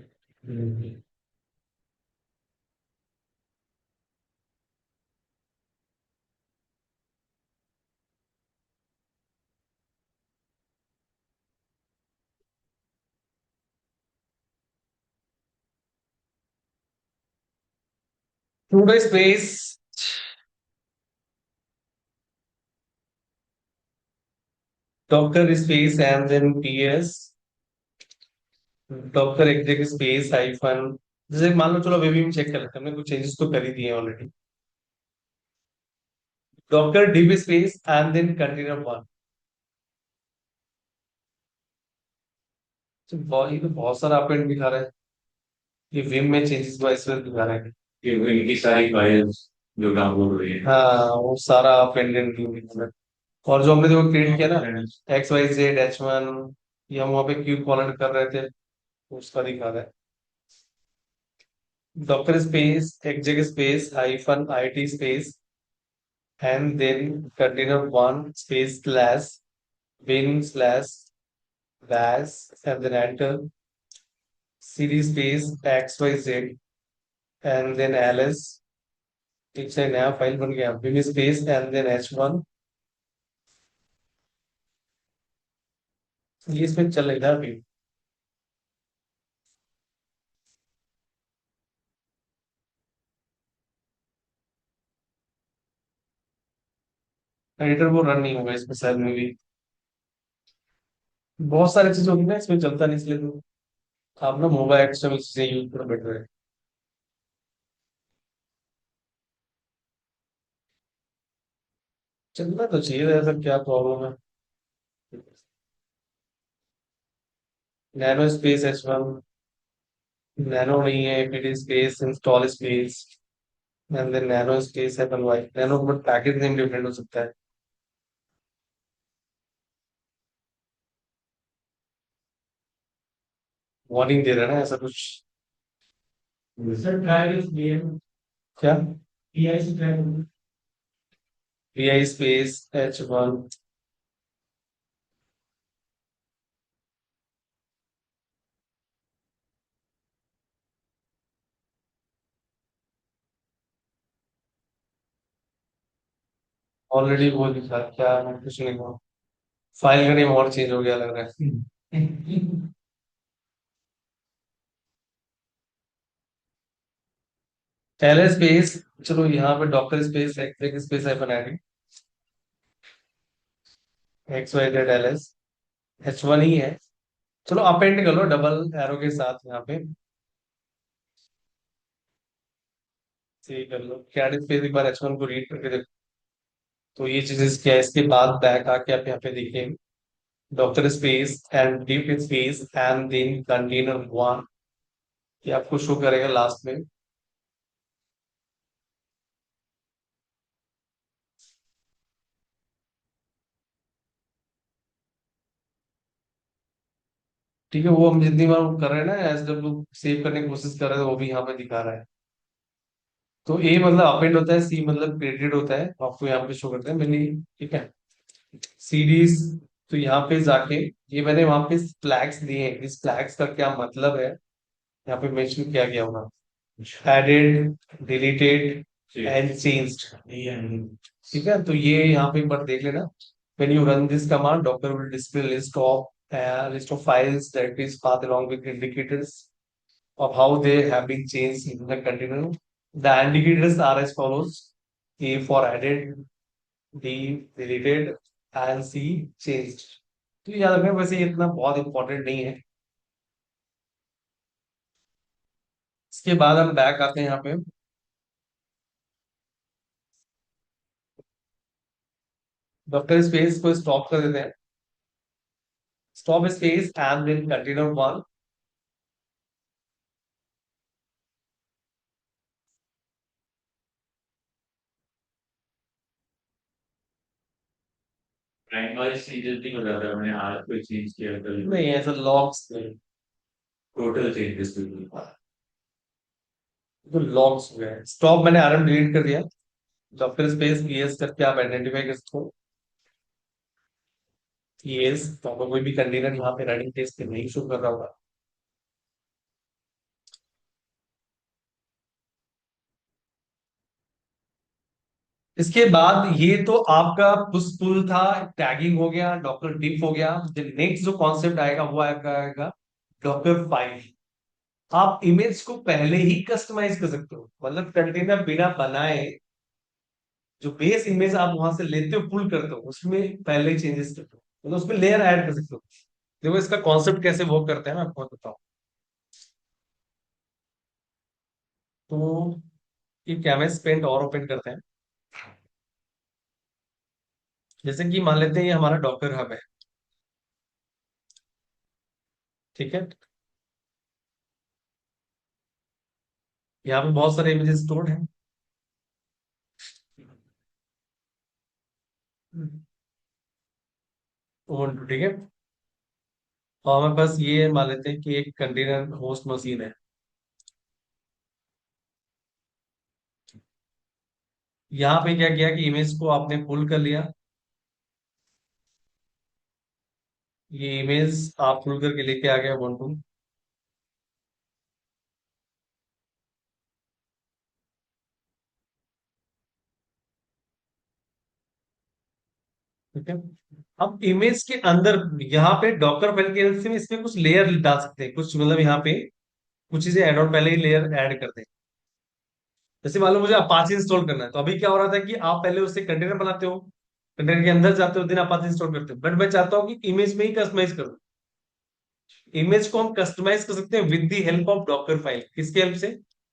To space doctor space and then PS doctor एक जगह स्पेस हाइफन जैसे मान लो, चलो अभी भी हम चेक कर लेते हैं, हमने कुछ चेंजेस तो कर ही दिए already. Doctor div space and then container one. तो ये तो बहुत सारा अपेंड दिखा रहा है। ये विम में चेंजेस हुआ इस वजह से दिखा रहा है। ये इनकी सारी फाइल्स जो डाउनलोड हुई है। हाँ, वो सारा अपेंडेंट दिखा रहा है। और जो हमने जो क्रिएट किया ना, XYZ H1, ये हम वहाँ पे क्यू कॉलन कर रहे थे, उसका दिखा रहा है। डॉक्टर स्पेस एक जगह space hyphen IT space and then container one space slash bin slash dash and then enter cd space XYZ and then ls। एक से नया फाइल बन गया, bin space and then H1। ये इसमें चल रहा है अभी। एडिटर वो रन नहीं होगा इसमें शायद में भी। बहुत सारी चीजें होगी ना इसमें, चलता नहीं, इसलिए तो आप ना मोबाइल एक्स्ट्रा में चीजें यूज करो, बेटर है। चलना तो चाहिए, ऐसा क्या प्रॉब्लम है। नैनो स्पेस H1, नैनो नहीं है, PD space install space and then nano space है बनवाई nano, but package name different हो सकता है। वार्निंग दे रहा है ना ऐसा कुछ। Sir try this game. क्या? पीआई से ट्राई करो। PI space H1। ऑलरेडी वो लिखा क्या, मैं कुछ नहीं हुआ। फाइल का नेम और चेंज हो गया लग रहा है। LS स्पेस, चलो यहाँ पे डॉक्टर स्पेस एक स्पेस है बना दी, XYZ LS H1 ही है। चलो अपेंड कर लो डबल एरो के साथ यहाँ पे, सही कर लो। कैट स्पेस एक बार H1 को रीड करके देखो। तो ये चीजें क्या है, इसके बाद बैक आके आप यहाँ पे देखिए, doctor space and deep space and then container one, ये आपको शो करेगा लास्ट में। ठीक है, वो हम जितनी बार वो कर रहे हैं ना, SW सेव करने की कोशिश कर रहे हैं, वो भी यहाँ पे दिखा रहा है। तो A मतलब अपेंड होता है, C मतलब क्रेडिट होता है, आपको यहाँ पे शो करते हैं मैंने। ठीक है, सीरीज। तो यहाँ पे जाके ये मैंने वहां पे फ्लैग्स दिए हैं, इस फ्लैग्स का क्या मतलब है यहाँ पे मेंशन किया गया होगा। Added, deleted and changed. ठीक है, तो ये यहाँ पे एक बार देख लेना। when you run this command, docker will display list of files that is path along with indicators of how they have been changed in the container. The indicators are as follows: A for added, D deleted and C changed। तो ये याद रखना, वैसे ये इतना बहुत इंपॉर्टेंट नहीं है। इसके बाद हम बैक आते हैं यहाँ पे, डॉक्टर स्पेस को स्टॉप कर देते हैं, stop space and then continue one. Rank wise changes नहीं हो जाता है, मैंने आज कोई चेंज किया कल। नहीं, ऐसा लॉग्स नहीं, टोटल चेंजेस बिल्कुल। तो लॉग्स हो गए। स्टॉप मैंने RM डिलीट कर दिया, डॉक्टर स्पेस PS करके आप आइडेंटिफाई कर सकते हो। PS तो आपको कोई भी कंटेनर यहाँ पे रनिंग टेस्ट पे नहीं शो कर रहा होगा। इसके बाद ये तो आपका पुश पुल था, टैगिंग हो गया, डॉक्टर डिफ हो गया। नेक्स्ट जो कॉन्सेप्ट आएगा वो आएगा डॉक्टर फाइल। आप इमेज को पहले ही कस्टमाइज कर सकते हो, मतलब कंटेनर बिना बनाए जो बेस इमेज आप वहां से लेते हो पुल करते हो उसमें पहले ही चेंजेस करते हो, मतलब उसमें लेयर ऐड कर सकते हो। देखो इसका कॉन्सेप्ट कैसे वर्क करता है मैं आपको बताऊं। तो ये कैनवस पेंट और ओपन करते हैं। जैसे कि मान लेते हैं ये हमारा डॉकर हब है, ठीक है। यहाँ पे बहुत सारे इमेजेस स्टोर्ड हैं। Ubuntu, ठीक है। और हमारे पास ये मान लेते हैं कि एक कंटेनर होस्ट मशीन है। यहाँ पे क्या किया कि इमेज को आपने पुल कर लिया। ये इमेज आप पुल करके लेके आ गए Ubuntu, ठीक है। अब इमेज के अंदर यहाँ पे डॉकर फाइल की हेल्प से इसमें कुछ लेयर डाल सकते हैं, कुछ मतलब यहाँ पे कुछ चीजें ऐड ऑन पहले ही लेयर ऐड कर दें। जैसे मान लो मुझे अपाचे इंस्टॉल करना है, तो अभी क्या हो रहा था कि आप पहले उससे कंटेनर बनाते हो, कंटेनर के अंदर जाते हो, देन अपाचे इंस्टॉल करते हो, बट मैं चाहता हूँ कि इमेज में ही कस्टमाइज करूँ। इमेज को हम कस्टमाइज कर सकते हैं with the help of docker file. किसकी हेल्प से?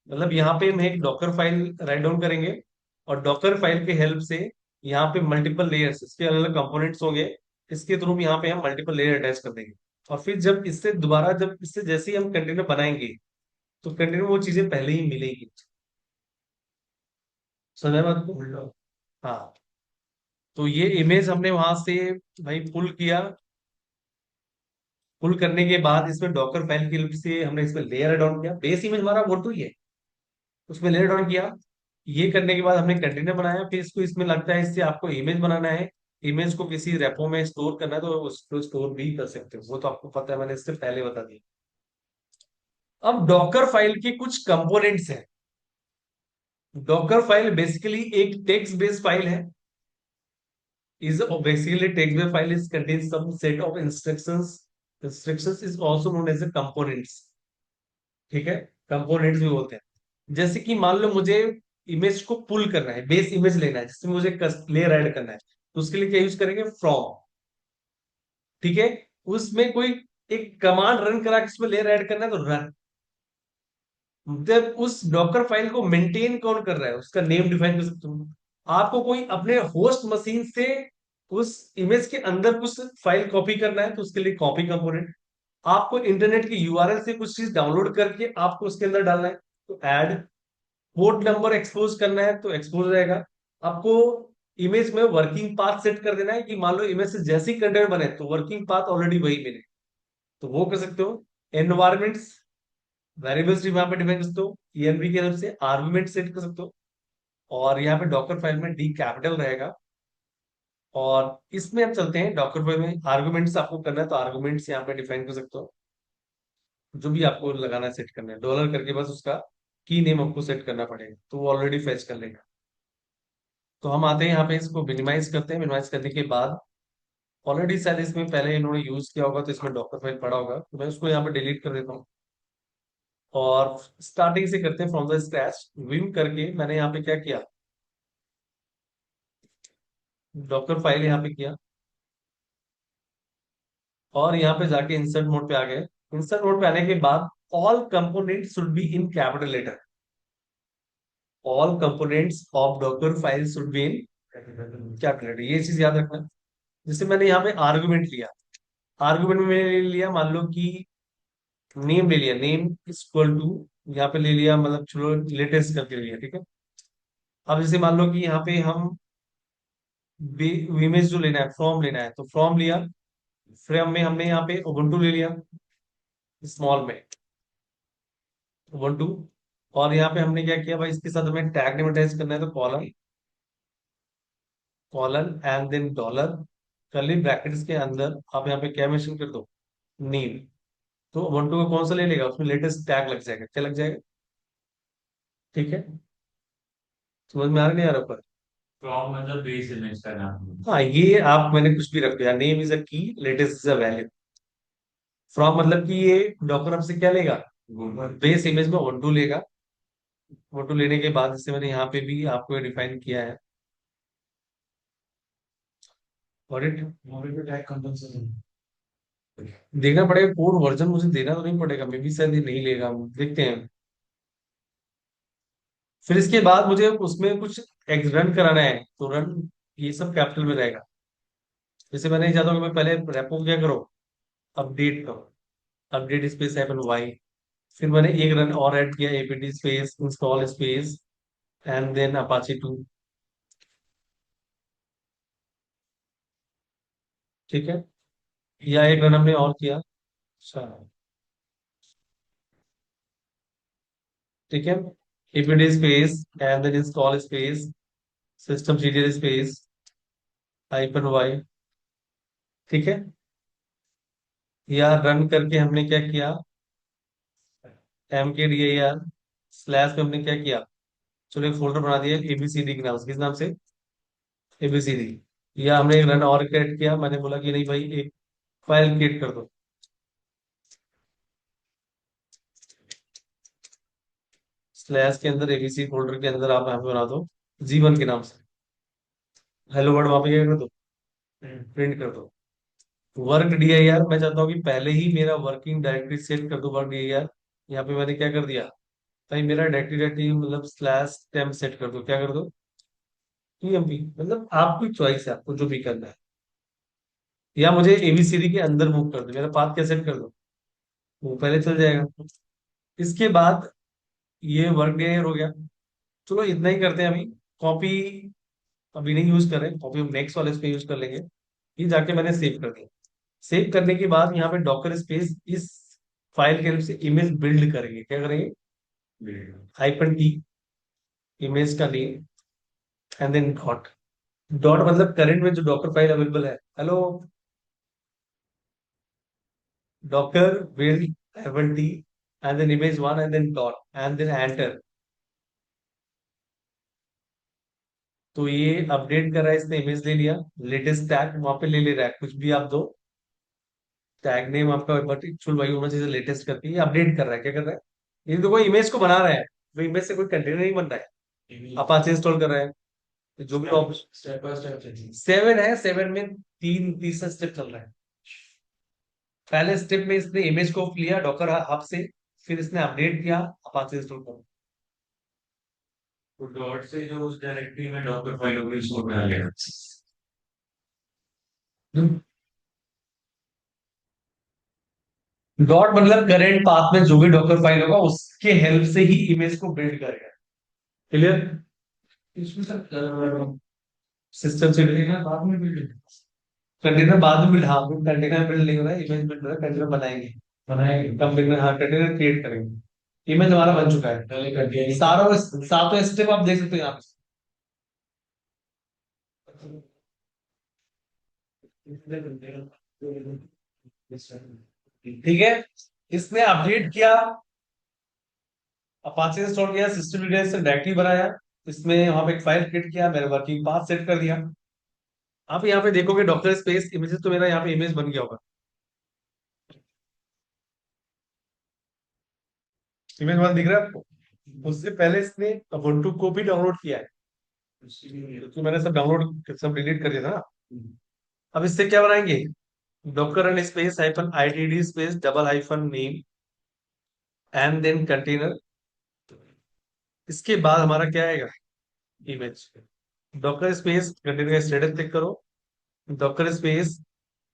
मतलब यहाँ पे हम एक डॉकर फाइल राइट डाउन करेंगे, और डॉकर फाइल के हेल्प से यहाँ पे मल्टीपल लेयर्स, इसके अलग अलग कंपोनेंट्स होंगे, इसके थ्रू यहाँ पे हम मल्टीपल लेयर अटैच कर देंगे। और फिर जब इससे दोबारा, जब इससे जैसे ही हम कंटेनर बनाएंगे, तो कंटेनर में वो चीजें पहले ही मिलेगी। समझ बात को? हाँ। तो ये इमेज हमने वहां से भाई पुल किया। पुल करने के बाद इसमें डॉकर फाइल की हेल्प से हमने इसमें लेयर डाउन किया। बेस इमेज हमारा वो तो ही है, उसमें लेयर डाउन किया। ये करने के बाद हमने कंटेनर बनाया, फिर इसको इसमें लगता है इससे आपको इमेज बनाना है, इमेज को किसी रेपो में स्टोर करना है, तो उसको स्टोर भी कर सकते हो, वो तो आपको पता है, मैंने इससे पहले बता दिया। अब डॉकर फाइल के कुछ कंपोनेंट्स हैं। डॉकर फाइल बेसिकली एक टेक्स्ट बेस्ड फाइल है। is basically text-based file is contains some set of instructions. Instructions is also known as a components, ठीक है। कंपोनेंट्स भी बोलते हैं। जैसे कि मान लो मुझे इमेज को पुल करना है, बेस इमेज लेना है जिसमें मुझे लेयर ऐड करना है, तो उसके लिए क्या यूज करेंगे? फ्रॉम, ठीक है। उसमें कोई एक कमांड रन करा के उसमें लेयर ऐड करना है तो रन। जब उस डॉकर फाइल को मेंटेन कौन कर रहा है उसका नेम डिफाइन कर सकते हो। आपको कोई अपने होस्ट मशीन से उस इमेज के अंदर कुछ फाइल कॉपी करना है तो उसके लिए कॉपी कंपोनेंट। आपको इंटरनेट के यूआरएल से कुछ चीज डाउनलोड करके आपको उसके अंदर डालना है तो ऐड। पोर्ट नंबर एक्सपोज करना है तो एक्सपोज रहेगा। आपको इमेज में वर्किंग पाथ सेट कर देना है कि मान लो इमेज से जैसे ही कंटेंट बने तो वर्किंग पाथ ऑलरेडी वही मिले, तो वो कर सकते हो। एनवायरमेंट्स, वेरिएबल्स भी वहां पे डिफाइन कर सकते हो, env की हेल्प से आर्गुमेंट सेट कर सकते हो। और यहाँ पे डॉकर फाइल में डी कैपिटल रहेगा। और इसमें हम चलते हैं डॉकर फाइल में आर्गुमेंट्स आपको करना है तो आर्गुमेंट्स यहाँ पे डिफाइन कर सकते हो, जो भी आपको लगाना है सेट करना है डॉलर करके, बस उसका की नेम आपको सेट करना पड़ेगा तो वो ऑलरेडी फेच कर लेगा। तो हम आते हैं यहाँ पे, इसको मिनिमाइज करते हैं। मिनिमाइज करने के बाद ऑलरेडी शायद इसमें पहले इन्होंने यूज किया होगा तो इसमें डॉकर फाइल पड़ा होगा, तो मैं उसको यहाँ पे डिलीट कर देता हूँ। और स्टार्टिंग से करते हैं फ्रॉम द स्क्रैच। विम करके मैंने यहाँ पे क्या किया, डॉकर फाइल यहाँ पे किया, और यहाँ पे जाके इंसर्ट मोड पे आ गए। इंसर्ट मोड पे आने के बाद all component should be in capital letter. All components of docker file should be in capital letter, ये चीज याद रखना। जैसे मैंने यहाँ पे आर्गुमेंट लिया, आर्गुमेंट में मैंने ले लिया मान लो कि नेम ले लिया, नेम इक्वल टू, यहाँ पे ले लिया मतलब चलो लेटेस्ट करके ले लिया, ठीक है। अब जैसे मान लो कि यहाँ पे हम इमेज जो लेना है फ्रॉम लेना है तो फ्रॉम लिया। फ्रॉम में हमने यहाँ पे उबुंटू ले लिया स्मॉल में, उबुंटू। और यहाँ पे हमने क्या किया भाई, इसके साथ हमें टैग नेम अटैच करना है तो colon, colon and then dollar, curly brackets के अंदर आप यहाँ पे क्या मेंशन कर दो, नेम। तो उबुंटू का कौन सा ले लेगा, उसमें लेटेस्ट टैग लग जाएगा, क्या लग जाएगा, ठीक है। समझ में आ रहा नहीं आ रहा ऊपर? फ्रॉम मतलब बेस इमेज का नाम। हाँ, ये आप मैंने कुछ भी रख दिया, नेम इज अ की, latest is a value. From मतलब कि ये डॉकर हमसे क्या लेगा, गूगल। बेस इमेज में ऑटो लेगा। ऑटो लेने के बाद इससे मैंने यहाँ पे भी आपको डिफाइन किया है। ऑडिट देखना पड़ेगा, कोड वर्जन मुझे देना तो नहीं पड़ेगा, मे बी शायद ये नहीं लेगा, देखते हैं। फिर इसके बाद मुझे उसमें कुछ रन कराना है, तो रन ये सब कैपिटल में रहेगा। जैसे मैंने नहीं चाहता हूँ कि मैं पहले रेपो क्या करो, अपडेट करो, अपडेट स्पेस -y। फिर मैंने एक रन और ऐड किया, APT space install space and then Apache 2। ठीक है, या एक रन हमने और किया। अच्छा, ठीक है, APT space and then install space system serial space -y। ठीक है, या रन करके हमने क्या किया, mkdir स्लैश पे हमने क्या किया, चलो एक फोल्डर बना दिया एबीसीडी के नाम से। किस नाम से? एबीसीडी। या हमने एक रन और क्रिएट किया, मैंने बोला कि नहीं भाई एक फाइल क्रिएट कर दो, स्लैश के अंदर एबीसी फोल्डर के अंदर आप यहाँ पे बना दो G1 के नाम से, हेलो वर्ड वहां पे क्या कर दो, प्रिंट कर दो। वर्क dir मैं चाहता हूँ कि पहले ही मेरा वर्किंग डायरेक्टरी सेट कर दो, वर्क dir। यहाँ पे मैंने क्या कर दिया भाई, मेरा डायरेक्टरी डायरेक्टरी मतलब स्लैश टेम्प सेट कर दो, क्या कर दो, टीएमपी। मतलब आपकी चॉइस है, आपको जो भी करना है। या मुझे एबीसीडी के अंदर मूव कर दो, मेरा पाथ क्या सेट कर दो, वो पहले चल जाएगा। इसके बाद ये वर्क डे हो गया। चलो इतना ही करते हैं अभी। कॉपी अभी नहीं यूज कर रहे, कॉपी हम नेक्स्ट वाले पे यूज कर लेंगे। ये जाके मैंने सेव कर दिया। सेव करने के बाद यहाँ पे डॉकर स्पेस इस फाइल के हेल्प से इमेज बिल्ड करेंगे। क्या करेंगे? -t इमेज का name and then dot. Dot मतलब करंट में जो डॉकर फाइल अवेलेबल है। Hello, docker will -t and then image 1 and then dot and then enter। तो ये अपडेट कर रहा है, इसने इमेज ले लिया, लेटेस्ट टैग वहां पे ले ले रहा है, कुछ भी आप दो, टैग नेम आपका बट एक्चुअल वही होना चाहिए लेटेस्ट करके। ये अपडेट कर रहा है, क्या कर रहा है, ये तो कोई इमेज को बना रहा है, वो इमेज से कोई कंटेनर नहीं बन रहा है, अपाचे इंस्टॉल कर रहा है। जो भी स्टेप बाय स्टेप 7 है, 7 में तीसरा स्टेप चल रहा है। पहले स्टेप में इसने इमेज को लिया डॉकर हब से, फिर इसने अपडेट किया, अपाचे इंस्टॉल कर। तो डॉट से जो उस डायरेक्टरी में डॉक्टर फाइल होगी उसको बना लेगा। डॉट मतलब करेंट पाथ में जो भी डॉकर फाइल होगा उसके हेल्प से ही इमेज को बिल्ड करेगा। क्लियर? इसमें सर सिस्टम से कंटेनर बाद में बिल्ड, कंटेनर बाद में बिल्ड, हाँ कंटेनर बिल्ड नहीं हो रहा है, इमेज बिल्ड हो रहा है, कंटेनर बनाएंगे, बनाएंगे कंटेनर, हाँ कंटेनर क्रिएट करेंगे। इमेज हमारा बन चुका है पहले कंटेनर, सारा सातों स्टेप आप देख सकते हो यहाँ पे। ठीक है, इसने अपडेट किया, अपाचे इंस्टॉल किया, सिस्टम डिटेल्स से डायरेक्टरी बनाया, इसमें वहां पे एक फाइल क्रिएट किया, मेरा वर्किंग पाथ सेट कर दिया। आप यहाँ पे देखोगे डॉक्टर स्पेस इमेजेस, तो मेरा यहाँ पे इमेज बन गया होगा। इमेज वन दिख रहा है आपको? उससे पहले इसने ubuntu को भी डाउनलोड किया है, तो मैंने सब डाउनलोड सब डिलीट कर दिया था ना। अब इससे क्या बनाएंगे, docker run space -itd space _name and then container. इसके बाद हमारा क्या आएगा, इमेज। डॉकर स्पेस कंटेनर का स्टेटस चेक करो, डॉकर स्पेस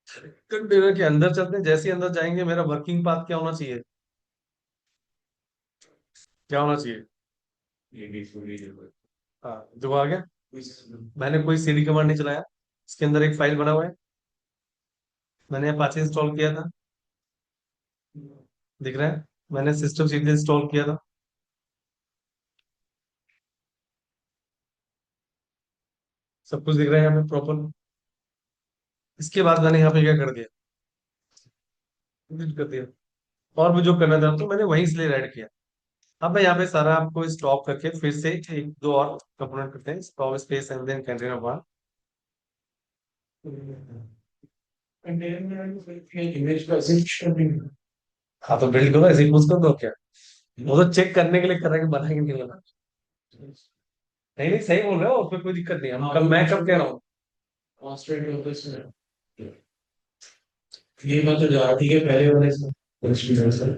कंटेनर के अंदर चलते हैं, जैसे ही अंदर जाएंगे मेरा वर्किंग पाथ क्या होना चाहिए, क्या होना चाहिए, ये भी फुली जो हाँ जो आ गया। मैंने कोई सीडी कमांड नहीं चलाया, इसके अंदर एक फाइल बना हुआ है, मैंने अपाचे इंस्टॉल किया था, दिख रहा है, मैंने सिस्टम सीधे इंस्टॉल किया था, सब कुछ दिख रहा है यहाँ पे प्रॉपर। इसके बाद मैंने यहाँ पे क्या कर दिया, डिलीट कर दिया, और मुझे जो करना था तो मैंने वहीं से ले ऐड किया। अब मैं यहाँ पे सारा आपको स्टॉप करके फिर से एक दो और कंपोनेंट करते हैं, stop space and then container one. Container में इमेज को ऐसे हाँ तो बिल्ड करो, ऐसे ही कर दो क्या, वो तो चेक करने के लिए कर रहा है कि बना कि नहीं बना। नहीं नहीं, सही बोल रहे हो, उसमें कोई दिक्कत नहीं है। हम कब, मैं कब कह रहा हूँ। कॉन्स्टेंट ऑफिस में ये बात तो जा ठीक है पहले वाले से सर।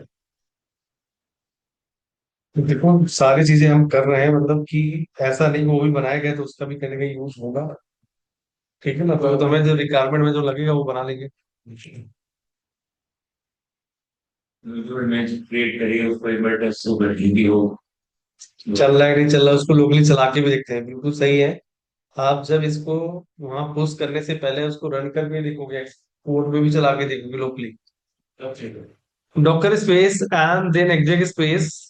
तो देखो सारी चीजें हम कर रहे हैं, मतलब कि ऐसा नहीं कि वो भी बनाया गया तो उसका भी कहीं ना कहीं यूज होगा। ठीक है ना, तो हमें जो रिक्वायरमेंट में जो लगेगा वो बना लेंगे। जो इमेज क्रिएट करिए उसको एक बार टेस्ट तो कर भी हो। चल रहा है कि नहीं चल रहा है उसको लोकली चला के भी देखते हैं, बिल्कुल सही है। आप जब इसको वहां पोस्ट करने से पहले उसको रन करके देखोगे, कोड में भी चला के देखोगे लोकली। तब ठीक है। Docker space and then exec space.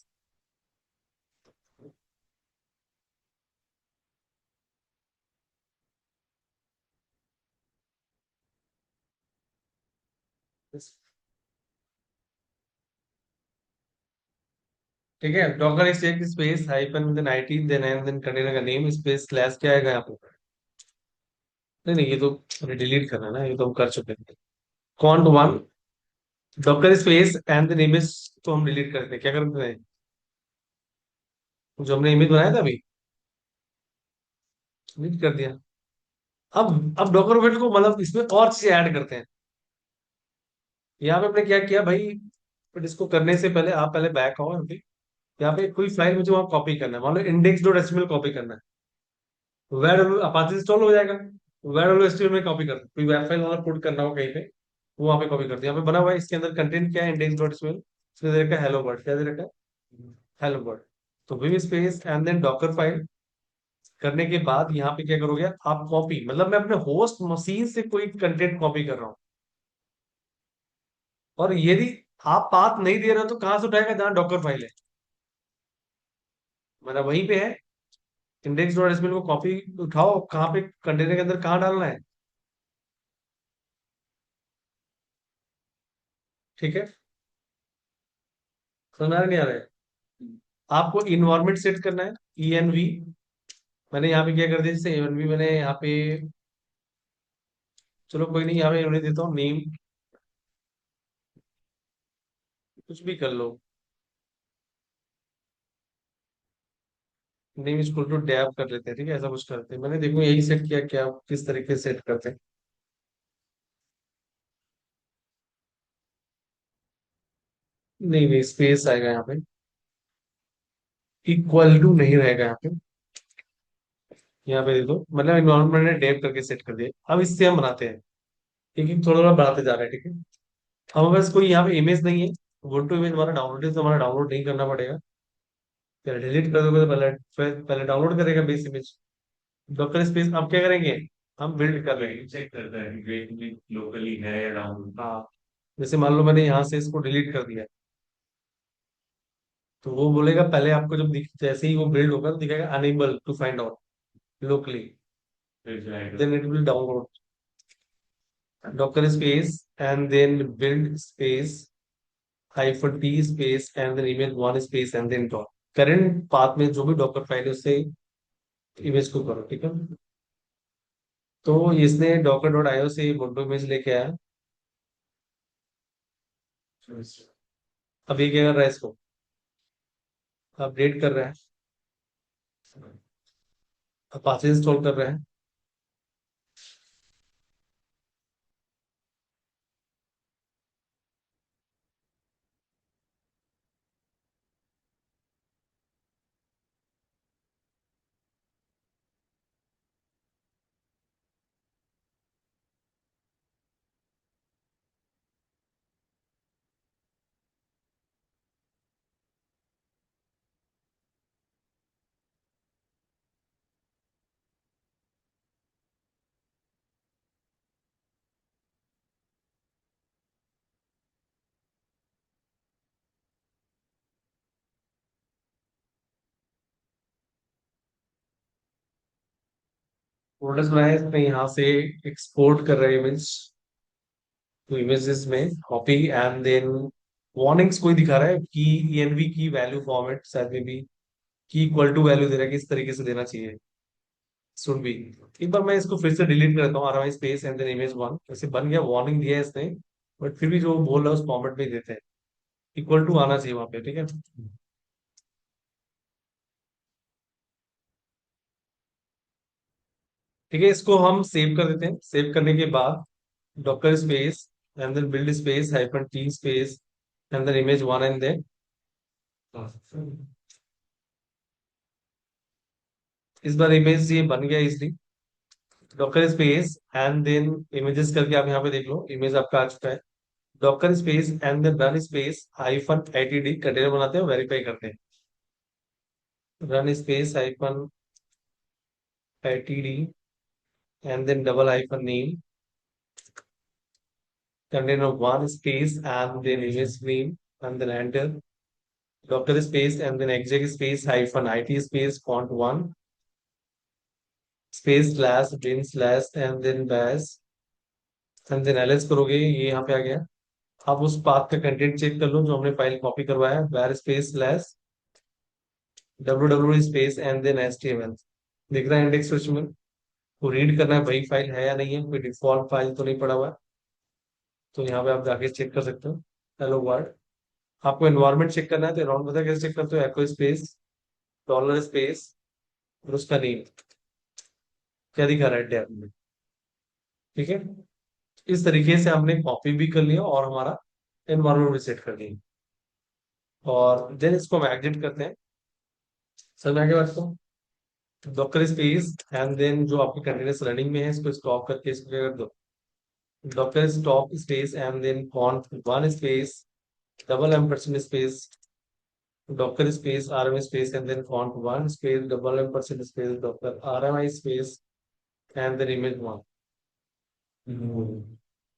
ठीक है, docker exec space hyphen then IT then and then container का नेम स्पेस स्लैश क्या आएगा यहाँ पे। नहीं नहीं, ये तो डिलीट करना है ना, ये तो हम कर चुके हैं। Cont one docker space and then image, तो हम डिलीट करते हैं, क्या करते हैं, जो हमने इमेज बनाया था अभी, डिलीट कर दिया। अब डॉक्यूमेंट को मतलब इसमें और चीजें ऐड करते हैं। यहाँ पे हमने क्या किया भाई, बट इसको करने से पहले आप पहले बैक आओ यहाँ पे। यहाँ पे कोई फाइल मुझे वहां कॉपी करना है, मान लो इंडेक्स डॉट एचटीएमएल कॉपी करना है। वेर अपाचे इंस्टॉल हो जाएगा, वेर एचटीएमएल में कॉपी कर, कोई वेब फाइल वाला पुट करना हो कहीं पे, वो वहां पे कॉपी करते हैं। यहाँ पे बना हुआ है, इसके अंदर कंटेंट क्या है, इंडेक्स डॉट एचटीएमएल, इसमें दे रखा है हेलो वर्ल्ड, क्या दे रखा है, हेलो वर्ल्ड। तो vim space and then docker file करने के बाद यहाँ पे क्या करोगे आप, कॉपी मतलब मैं अपने होस्ट मशीन से कोई कंटेंट कॉपी कर रहा हूँ। और यदि आप पाथ नहीं दे रहे हो तो कहां से उठाएगा, जहां डॉकर फाइल है, मतलब वहीं पे है। इंडेक्स डॉट एचटीएमएल को कॉपी उठाओ, कहाँ पे कंटेनर के अंदर कहाँ डालना है। ठीक है, समझ आ रहा नहीं आ रहा है। आपको इन्वायरमेंट सेट करना है, ENV। मैंने यहाँ पे क्या कर दिया, जैसे ENV मैंने यहाँ पे, चलो कोई नहीं, यहाँ पे उन्हें देता हूँ नेम, कुछ भी कर लो। नेम इक्वल टू डेव कर लेते हैं, ठीक है, ऐसा कुछ करते हैं। मैंने देखो यही सेट किया, क्या किस तरीके से सेट करते हैं। नहीं नहीं, स्पेस आएगा यहाँ पे, इक्वल टू नहीं रहेगा यहाँ पे। यहाँ पे दे दो, मतलब इन्वायरमेंट ने डेव करके सेट कर दिया। अब इससे हम बनाते हैं, एक एक थोड़ा थोड़ा बढ़ाते जा रहे हैं, ठीक है। हमारे पास कोई यहाँ पे इमेज नहीं है, गो टू इमेज हमारा डाउनलोड है, तो हमारा डाउनलोड नहीं करना पड़ेगा। फिर डिलीट कर दोगे तो पहले पहले डाउनलोड करेगा बेस इमेज। डॉक्टर स्पेस अब क्या करेंगे, हम बिल्ड कर रहे हैं। चेक करता है कि वेट लोकली है या डाउन। हाँ, जैसे मान लो मैंने यहाँ से इसको डिलीट कर दिया, तो वो बोलेगा पहले आपको जब जैसे ही वो बिल्ड होगा तो दिखाएगा unable to find out locally, फिर जाएगा। Then it will download. Doctor space and then build space hyphen T space and then image one space and then dot. Current path में जो भी डॉक्टर फाइल है उससे इमेज को करो, ठीक है। तो इसने डॉकर डॉट आईओ से मोटो इमेज लेके आया। अब ये क्या कर रहा है, इसको अपडेट कर रहा है, अपाचे इंस्टॉल कर रहा है। फोल्डर्स बनाए, इसमें यहाँ से एक्सपोर्ट कर रहे हैं इमेज, तो इमेजेस में कॉपी एंड देन वार्निंग्स कोई दिखा रहा है कि ENV की वैल्यू फॉर्मेट शायद में भी की इक्वल टू वैल्यू दे रहा है कि इस तरीके से देना चाहिए, शुड बी। एक बार मैं इसको फिर से डिलीट करता हूँ, R space and then image one, वैसे बन गया, वार्निंग दिया है इसने, बट फिर भी जो बोल रहा है उस फॉर्मेट में ही देते हैं, इक्वल टू आना चाहिए वहां पे, ठीक है। ठीक है, इसको हम सेव कर देते हैं। सेव करने के बाद docker space and then build space hyphen T space and then image one and then इस बार इमेज ये बन गया इसलिए docker space and then images करके आप यहाँ पे देख लो, इमेज आपका आ चुका है। Docker space and then run space hyphen ATD container बनाते हैं, वेरीफाई करते हैं। Run space hyphen ATD and then double hyphen name container one space and then image name and then enter docker space and then exec space hyphen it space font one space slash bin slash and then bash and then ls करोगे, ये यहाँ पे आ गया। आप उस पाथ का कंटेंट चेक कर लो जो हमने फाइल कॉपी करवाया, var space slash www space and then html। दिख रहा है इंडेक्स में, को रीड करना है वही फाइल है या नहीं है, कोई डिफॉल्ट फाइल तो नहीं पड़ा हुआ है। तो यहाँ पे आप जाके चेक कर सकते हो। हेलो वर्ल्ड, आपको एनवायरनमेंट चेक करना है तो एनवायरनमेंट पता है कैसे चेक करते हो, एको स्पेस डॉलर स्पेस और उसका नेम क्या दिखा रहा है टैब में। ठीक है, इस तरीके से हमने कॉपी भी कर लिया और हमारा एनवायरनमेंट भी सेट कर दिया। और देन इसको हम एग्जिट करते हैं। समझ में आगे बात को, डॉकर स्पेस एंड देन जो आपकी कंटिन्यूस रनिंग में है इसको स्टॉप करके इसको क्या कर दो, docker stop space and then font one space double ampersand space docker space RM space and then font one space double ampersand space docker RMI space and then image one.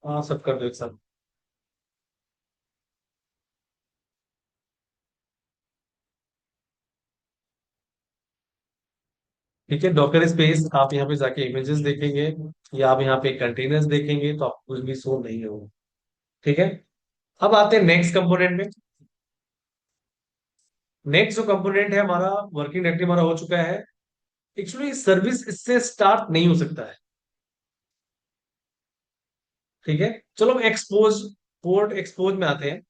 हाँ, सब कर दो एक साथ। ठीक है, डॉकर स्पेस आप यहाँ पे जाके इमेजेस देखेंगे या आप यहाँ पे कंटेनर्स देखेंगे तो आपको कुछ भी शो नहीं होगा। ठीक है, अब आते हैं नेक्स्ट कंपोनेंट में। नेक्स्ट जो कंपोनेंट है हमारा, वर्किंग डायरेक्टरी हमारा हो चुका है। एक्चुअली सर्विस इससे स्टार्ट नहीं हो सकता है। ठीक है, चलो हम एक्सपोज पोर्ट एक्सपोज में आते हैं।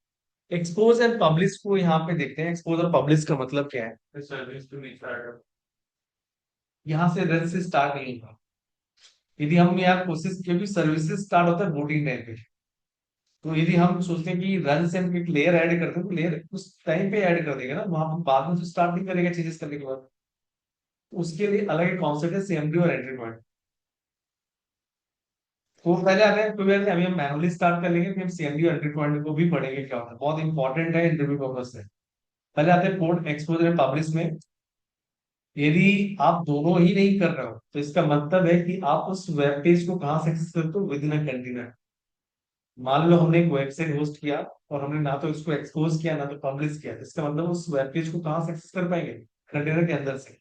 एक्सपोज एंड पब्लिश को यहाँ पे देखते हैं। एक्सपोज और पब्लिश का मतलब क्या है। सर्विस टू नहीं स्टार्ट। यहाँ से रन से स्टार्ट नहीं होगा। यदि हम यहाँ कोशिश, क्योंकि सर्विसेज स्टार्ट होता है बोटिंग टाइम पे, तो यदि हम सोचते हैं कि रन से हम एक लेयर ऐड करते हैं तो लेयर उस टाइम पे ऐड कर देगा ना, वहां पर बाद में तो स्टार्ट नहीं करेगा चेंजेस करने के बाद। उसके लिए अलग एक कॉन्सेप्ट है सीएमडी और एंट्री पॉइंट। तो पहले आते हैं, अभी हम मैनुअली स्टार्ट कर लेंगे, फिर हम सीएमडी और एंट्री पॉइंट को भी पढ़ेंगे क्या होता है, बहुत इंपॉर्टेंट है इंटरव्यू पर्पज से। पहले आते हैं पोर्ट एक्सपोजर एंड पब्लिश में। यदि आप दोनों ही नहीं कर रहे हो तो इसका मतलब है कि आप उस वेब पेज को कहाँ से एक्सेस करते हो, विद इन अ कंटेनर। मान लो हमने एक वेबसाइट होस्ट किया और हमने ना तो इसको एक्सपोज किया ना तो पब्लिश किया, इसका मतलब उस वेब पेज को कहाँ से एक्सेस कर पाएंगे, कंटेनर के अंदर से।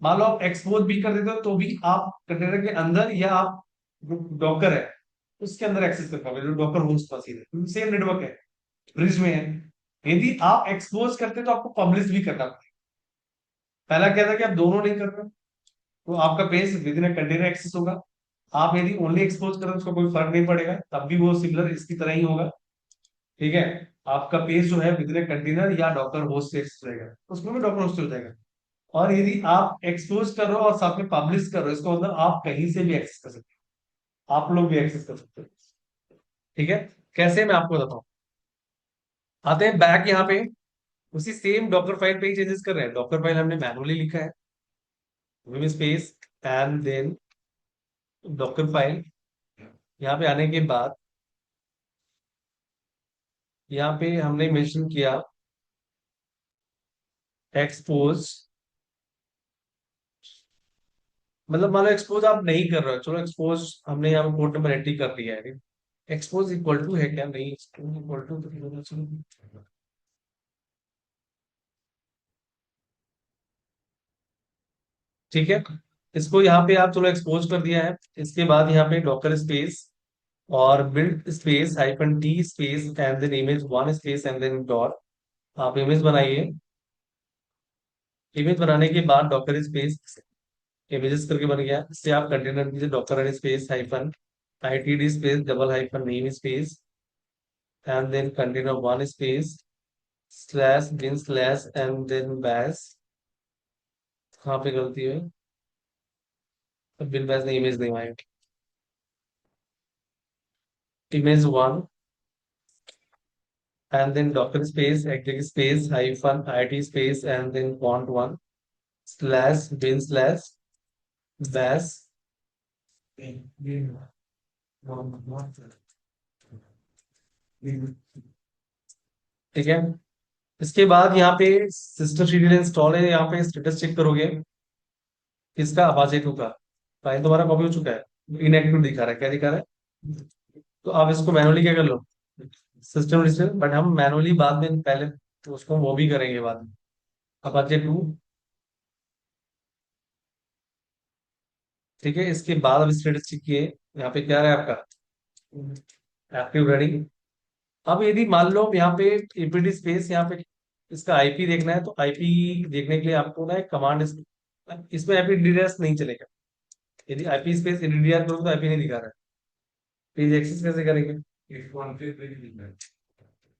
मान लो आप एक्सपोज भी कर देते हो तो भी आप कंटेनर के अंदर या आप डॉकर है उसके अंदर एक्सेस कर पाओगे, जो डॉकर होस्ट पास ही है, सेम नेटवर्क है, ब्रिज में है। यदि आप एक्सपोज करते तो आपको पब्लिश भी करना पड़ेगा। पहला क्या था कि आप दोनों नहीं कर रहे हो, तो आपका page within container access होगा। आप यदि ओनली एक्सपोज करें तो उसका कोई फर्क नहीं पड़ेगा, तब भी वो सिमिलर इसकी तरह ही होगा। ठीक है, आपका पेज जो है विद इन कंटेनर या डॉकर होस्ट से एक्सेस रहेगा, उसमें भी डॉकर होस्ट हो जाएगा। और यदि आप एक्सपोज कर रहे हो और साथ में पब्लिश कर रहे हो, इसका मतलब आप कहीं से भी एक्सेस कर सकते हो, आप लोग भी एक्सेस कर सकते हो। ठीक है, कैसे मैं आपको बताऊं। आते हैं बैक यहाँ पे, उसी सेम डॉकर फाइल पे ही चेंजेस कर रहे हैं। डॉकर फाइल हमने मैनुअली लिखा है, vim space and then docker file. यहाँ पे आने के बाद यहाँ पे हमने मेंशन किया एक्सपोज, मतलब मान लो एक्सपोज आप नहीं कर रहे हो, चलो एक्सपोज हमने यहाँ पे कोड नंबर एंट्री कर दिया है। एक्सपोज इक्वल टू है क्या, नहीं एक्सपोज इक्वल टू तो ठीक है, इसको यहाँ पे आप चलो एक्सपोज कर दिया है। इसके बाद यहाँ पे डॉकर स्पेस और build space hyphen T space and then image one space and then dot, आप इमेज बनाइए। इमेज बनाने के बाद डॉकर स्पेस इमेजेस करके बन गया। इससे आप कंटेनर दीजिए docker space hyphen ITD space double hyphen name space and then container one space slash bin slash and then bash. कहाँ पे गलती है, बिन बैस ने इमेज नहीं आएगा। Image one and then docker space exec space hyphen it space and then font one slash bin slash bash। ठीक है। इसके बाद यहाँ पे सिस्टम सीडीएल इंस्टॉल है, यहाँ पे स्टेटस चेक करोगे इसका अपाचे 2 का। फाइल तुम्हारा कॉपी हो चुका है, इनएक्टिव दिखा रहा है, क्या दिखा रहा है? तो आप इसको मैनुअली क्या कर लो, सिस्टम रजिस्टर, बट हम मैनुअली बाद में पहले तो उसको वो भी करेंगे बाद में। अपाचे 2। ठीक है, इसके बाद अब स्टेटस चेक किए, यहाँ पे क्या है आपका एक्टिव रनिंग। अब यदि मान लो यहाँ पे एपीडी स्पेस, यहाँ पे इसका आईपी देखना है, तो आईपी देखने के लिए आपको ना एक कमांड, इसमें आईपी डीडीआर नहीं चलेगा। यदि आईपी स्पेस डीडीआर करोगे तो आईपी नहीं दिखा रहा है, पेज एक्सेस कैसे करेंगे?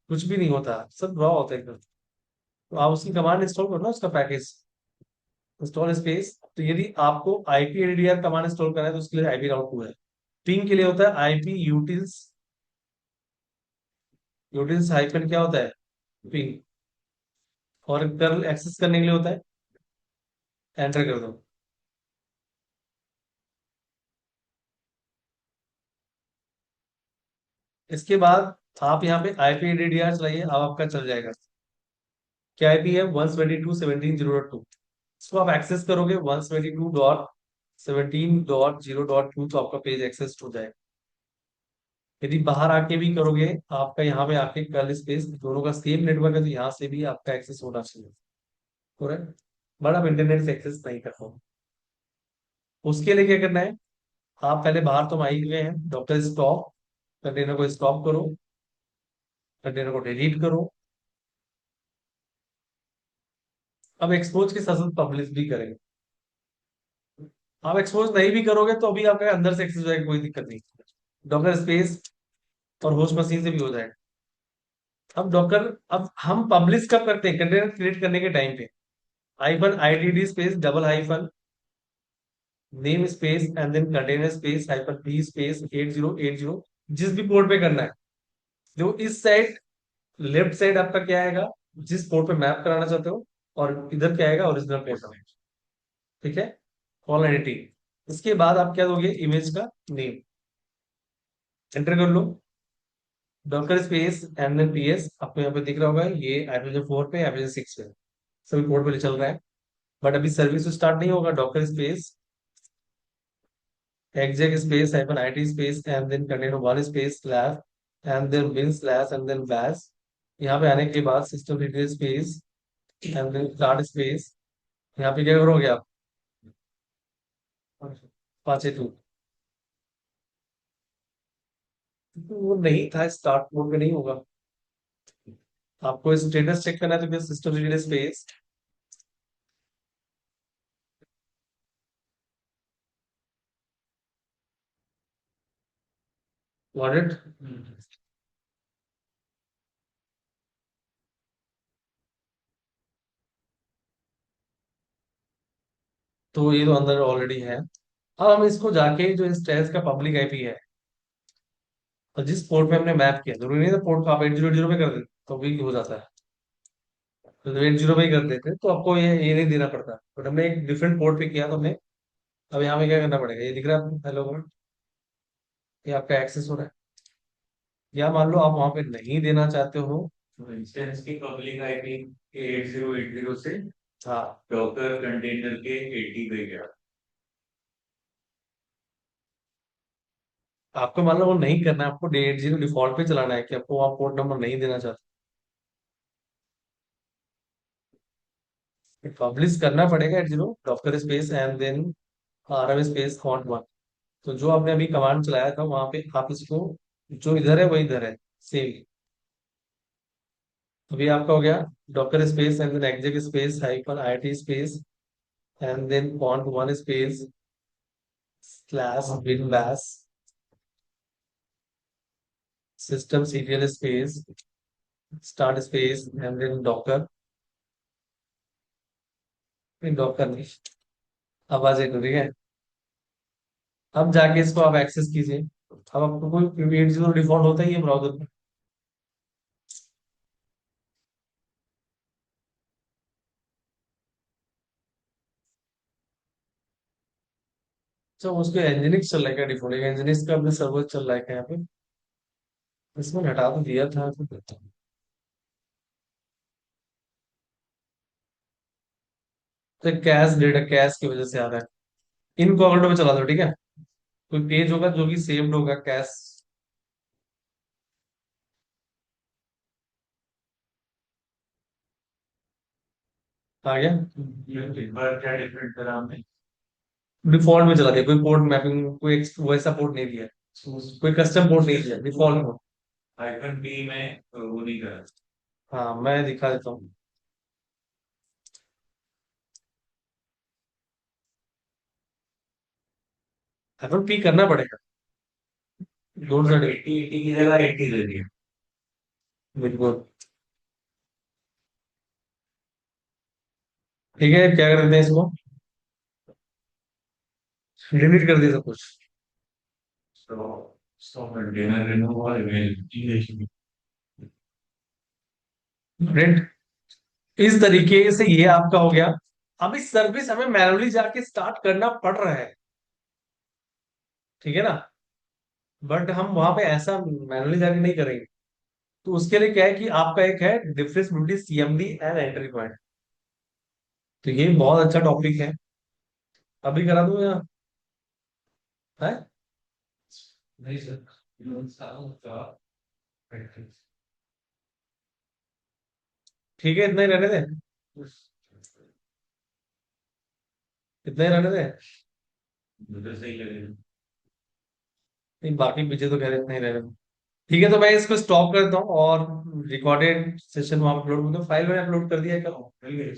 कुछ भी नहीं होता, सब रॉ होता है एकदम। तो आप उसकी कमांड इंस्टॉल करो ना, उसका पैकेज इंस्टॉल स्पेस। तो यदि आपको आईपी एडीआर कमांड इंस्टॉल करना है तो उसके लिए आईपी राउट 2 है। पिंग के लिए होता है आईपी यूटिल्स, यूटिल्स हाइफन क्या होता है, पिंग। और कर्ल एक्सेस करने के लिए होता है, एंटर कर दो। इसके बाद आप यहाँ पे आईपी एडीआर चलाइए, अब आपका चल जाएगा। क्या आईपी है? 172.17.0.2। इसको आप एक्सेस करोगे 172.17.0.2, तो आपका पेज एक्सेस हो जाएगा। यदि बाहर आके भी करोगे, आपका यहाँ पे आके कर्ल स्पेस, दोनों का सेम नेटवर्क है तो यहाँ से भी आपका एक्सेस होना चाहिए। करेक्ट। बट आप इंटरनेट से एक्सेस नहीं कर पाओगे। उसके लिए क्या करना है, आप पहले बाहर तो आए हुए हैं, डॉक्टर स्टॉप, कंटेनर को स्टॉप करो, कंटेनर को डिलीट करो। अब एक्सपोज के साथ साथ पब्लिश भी करेंगे। आप एक्सपोज नहीं भी करोगे तो अभी आपके अंदर से एक्सेस हो जाएगा, कोई दिक्कत नहीं। डॉकर स्पेस और होस्ट मशीन से भी हो जाएगा। अब डॉकर, अब हम पब्लिश कब करते हैं? कंटेनर क्रिएट करने के टाइम पे hyphen ITD space double hyphen name space and then container space hyphen B space 8080, जिस भी पोर्ट पे करना है। जो इस साइड लेफ्ट साइड आपका क्या आएगा, जिस पोर्ट पे मैप कराना चाहते हो, और इधर क्या आएगा, ओरिजिनल पोर्ट। ठीक है, कॉल एडिटिंग। इसके बाद आप क्या दोगे, इमेज का नेम एंटर कर लो, docker space and then PS. आपको यहाँ पे दिख रहा होगा ये हाइड्रोजन 4 पे, हाइड्रोजन 6 पे, सभी पोर्ट पे चल रहा है। बट अभी सर्विस स्टार्ट नहीं होगा। Docker space exec space hyphen it space and then container one space slash and then bin slash and then bash। यहाँ पे आने के बाद system detail space and then start space. यहाँ पे क्या करोगे आप, पाँच टू, वो नहीं था स्टार्ट मोड में, नहीं होगा। आपको स्टेटस चेक करना है तो फिर सिस्टम डिटेल स्पेस। ऑडिट। तो ये तो अंदर ऑलरेडी है। अब हम इसको जाके जो इंस्टेंस का पब्लिक आईपी है, और जिस पोर्ट पे हमने मैप किया, जरूरी नहीं था पोर्ट को आप 800 पे कर देते तो भी हो जाता है। तो 80 पे ही कर देते तो आपको ये नहीं देना पड़ता, बट हमने एक डिफरेंट पोर्ट पे किया तो हमने, अब यहाँ पे क्या करना पड़ेगा, ये दिख रहा है आपको हेलो वर्ल्ड, ये आपका एक्सेस हो रहा है। या मान लो आप वहां पे नहीं देना चाहते हो। इंस्टेंस की पब्लिक आईपी 8080 से हाँ, डॉकर कंटेनर के 80 पे गया। आपको मान लो वो नहीं करना है, आपको 80 डिफॉल्ट पे चलाना है कि आपको वहाँ पोर्ट नंबर नहीं देना चाहते, पब्लिश करना पड़ेगा 80 doctor space and then RM space font one. तो जो आपने अभी कमांड चलाया था वहां पे आप इसको, जो इधर है वही इधर है, सेम। अभी आपका हो गया doctor space and then exec space hyphen IT space and then font one space slash bin bash system serial space start space and then doctor, doctor नहीं, आवाज एक, ठीक है। अब जाके इसको आप एक्सेस कीजिए। अब आपको कोई पीवीएट तो डिफॉल्ट होता ही है ब्राउजर में। अच्छा, उसके एनजिनिक्स चल रहा है क्या डिफॉल्ट? एनजिनिक्स का अपने सर्वर चल रहा है क्या यहाँ पे? इसमें हटा तो दिया था तो देखता हूँ। तो कैश डेटा कैश की वजह से आ रहा है। इनकॉग्निटो में चला दो, ठीक है। कोई पेज होगा जो कि सेव्ड होगा कैश। आ गया। ये एक बार क्या डिफरेंट करा हमने। डिफॉल्ट में चला दिया, कोई पोर्ट मैपिंग कोई वैसा पोर्ट नहीं दिया। कोई कस्टम पोर्ट नहीं दिया, डिफॉल्ट पोर्ट। आइकन बी में वो नहीं करा। हाँ, मैं दिखा देता हूँ। एफएम पी करना पड़ेगा। Don't but set it. 80 की जगह 80 दे दिया। बिल्कुल। ठीक है, क्या करते हैं इसको? डिलीट कर दिया सब कुछ। तो सो कंटेनर रिमूव और इमेज। प्रिंट। इस तरीके से ये आपका हो गया। अब इस सर्विस हमें मैनुअली जाके स्टार्ट करना पड़ रहा है, ठीक है ना। बट हम वहां पे ऐसा मैनुअली जाके नहीं करेंगे। तो उसके लिए क्या है कि आपका एक है difference between CMD and entry point. तो ये बहुत अच्छा टॉपिक है। अभी करा दूं या है? नहीं सर। ठीक है, इतना ही रहने दे। इतना ही रहने दे। मुझे सही लगेगा। नहीं, बाकी पीछे तो कह रहे इतना ही रहने दे। ठीक है, तो मैं इसको स्टॉप करता हूँ और रिकॉर्डेड सेशन वहां अपलोड करता हूँ। फाइल मैंने अपलोड कर दिया है कल।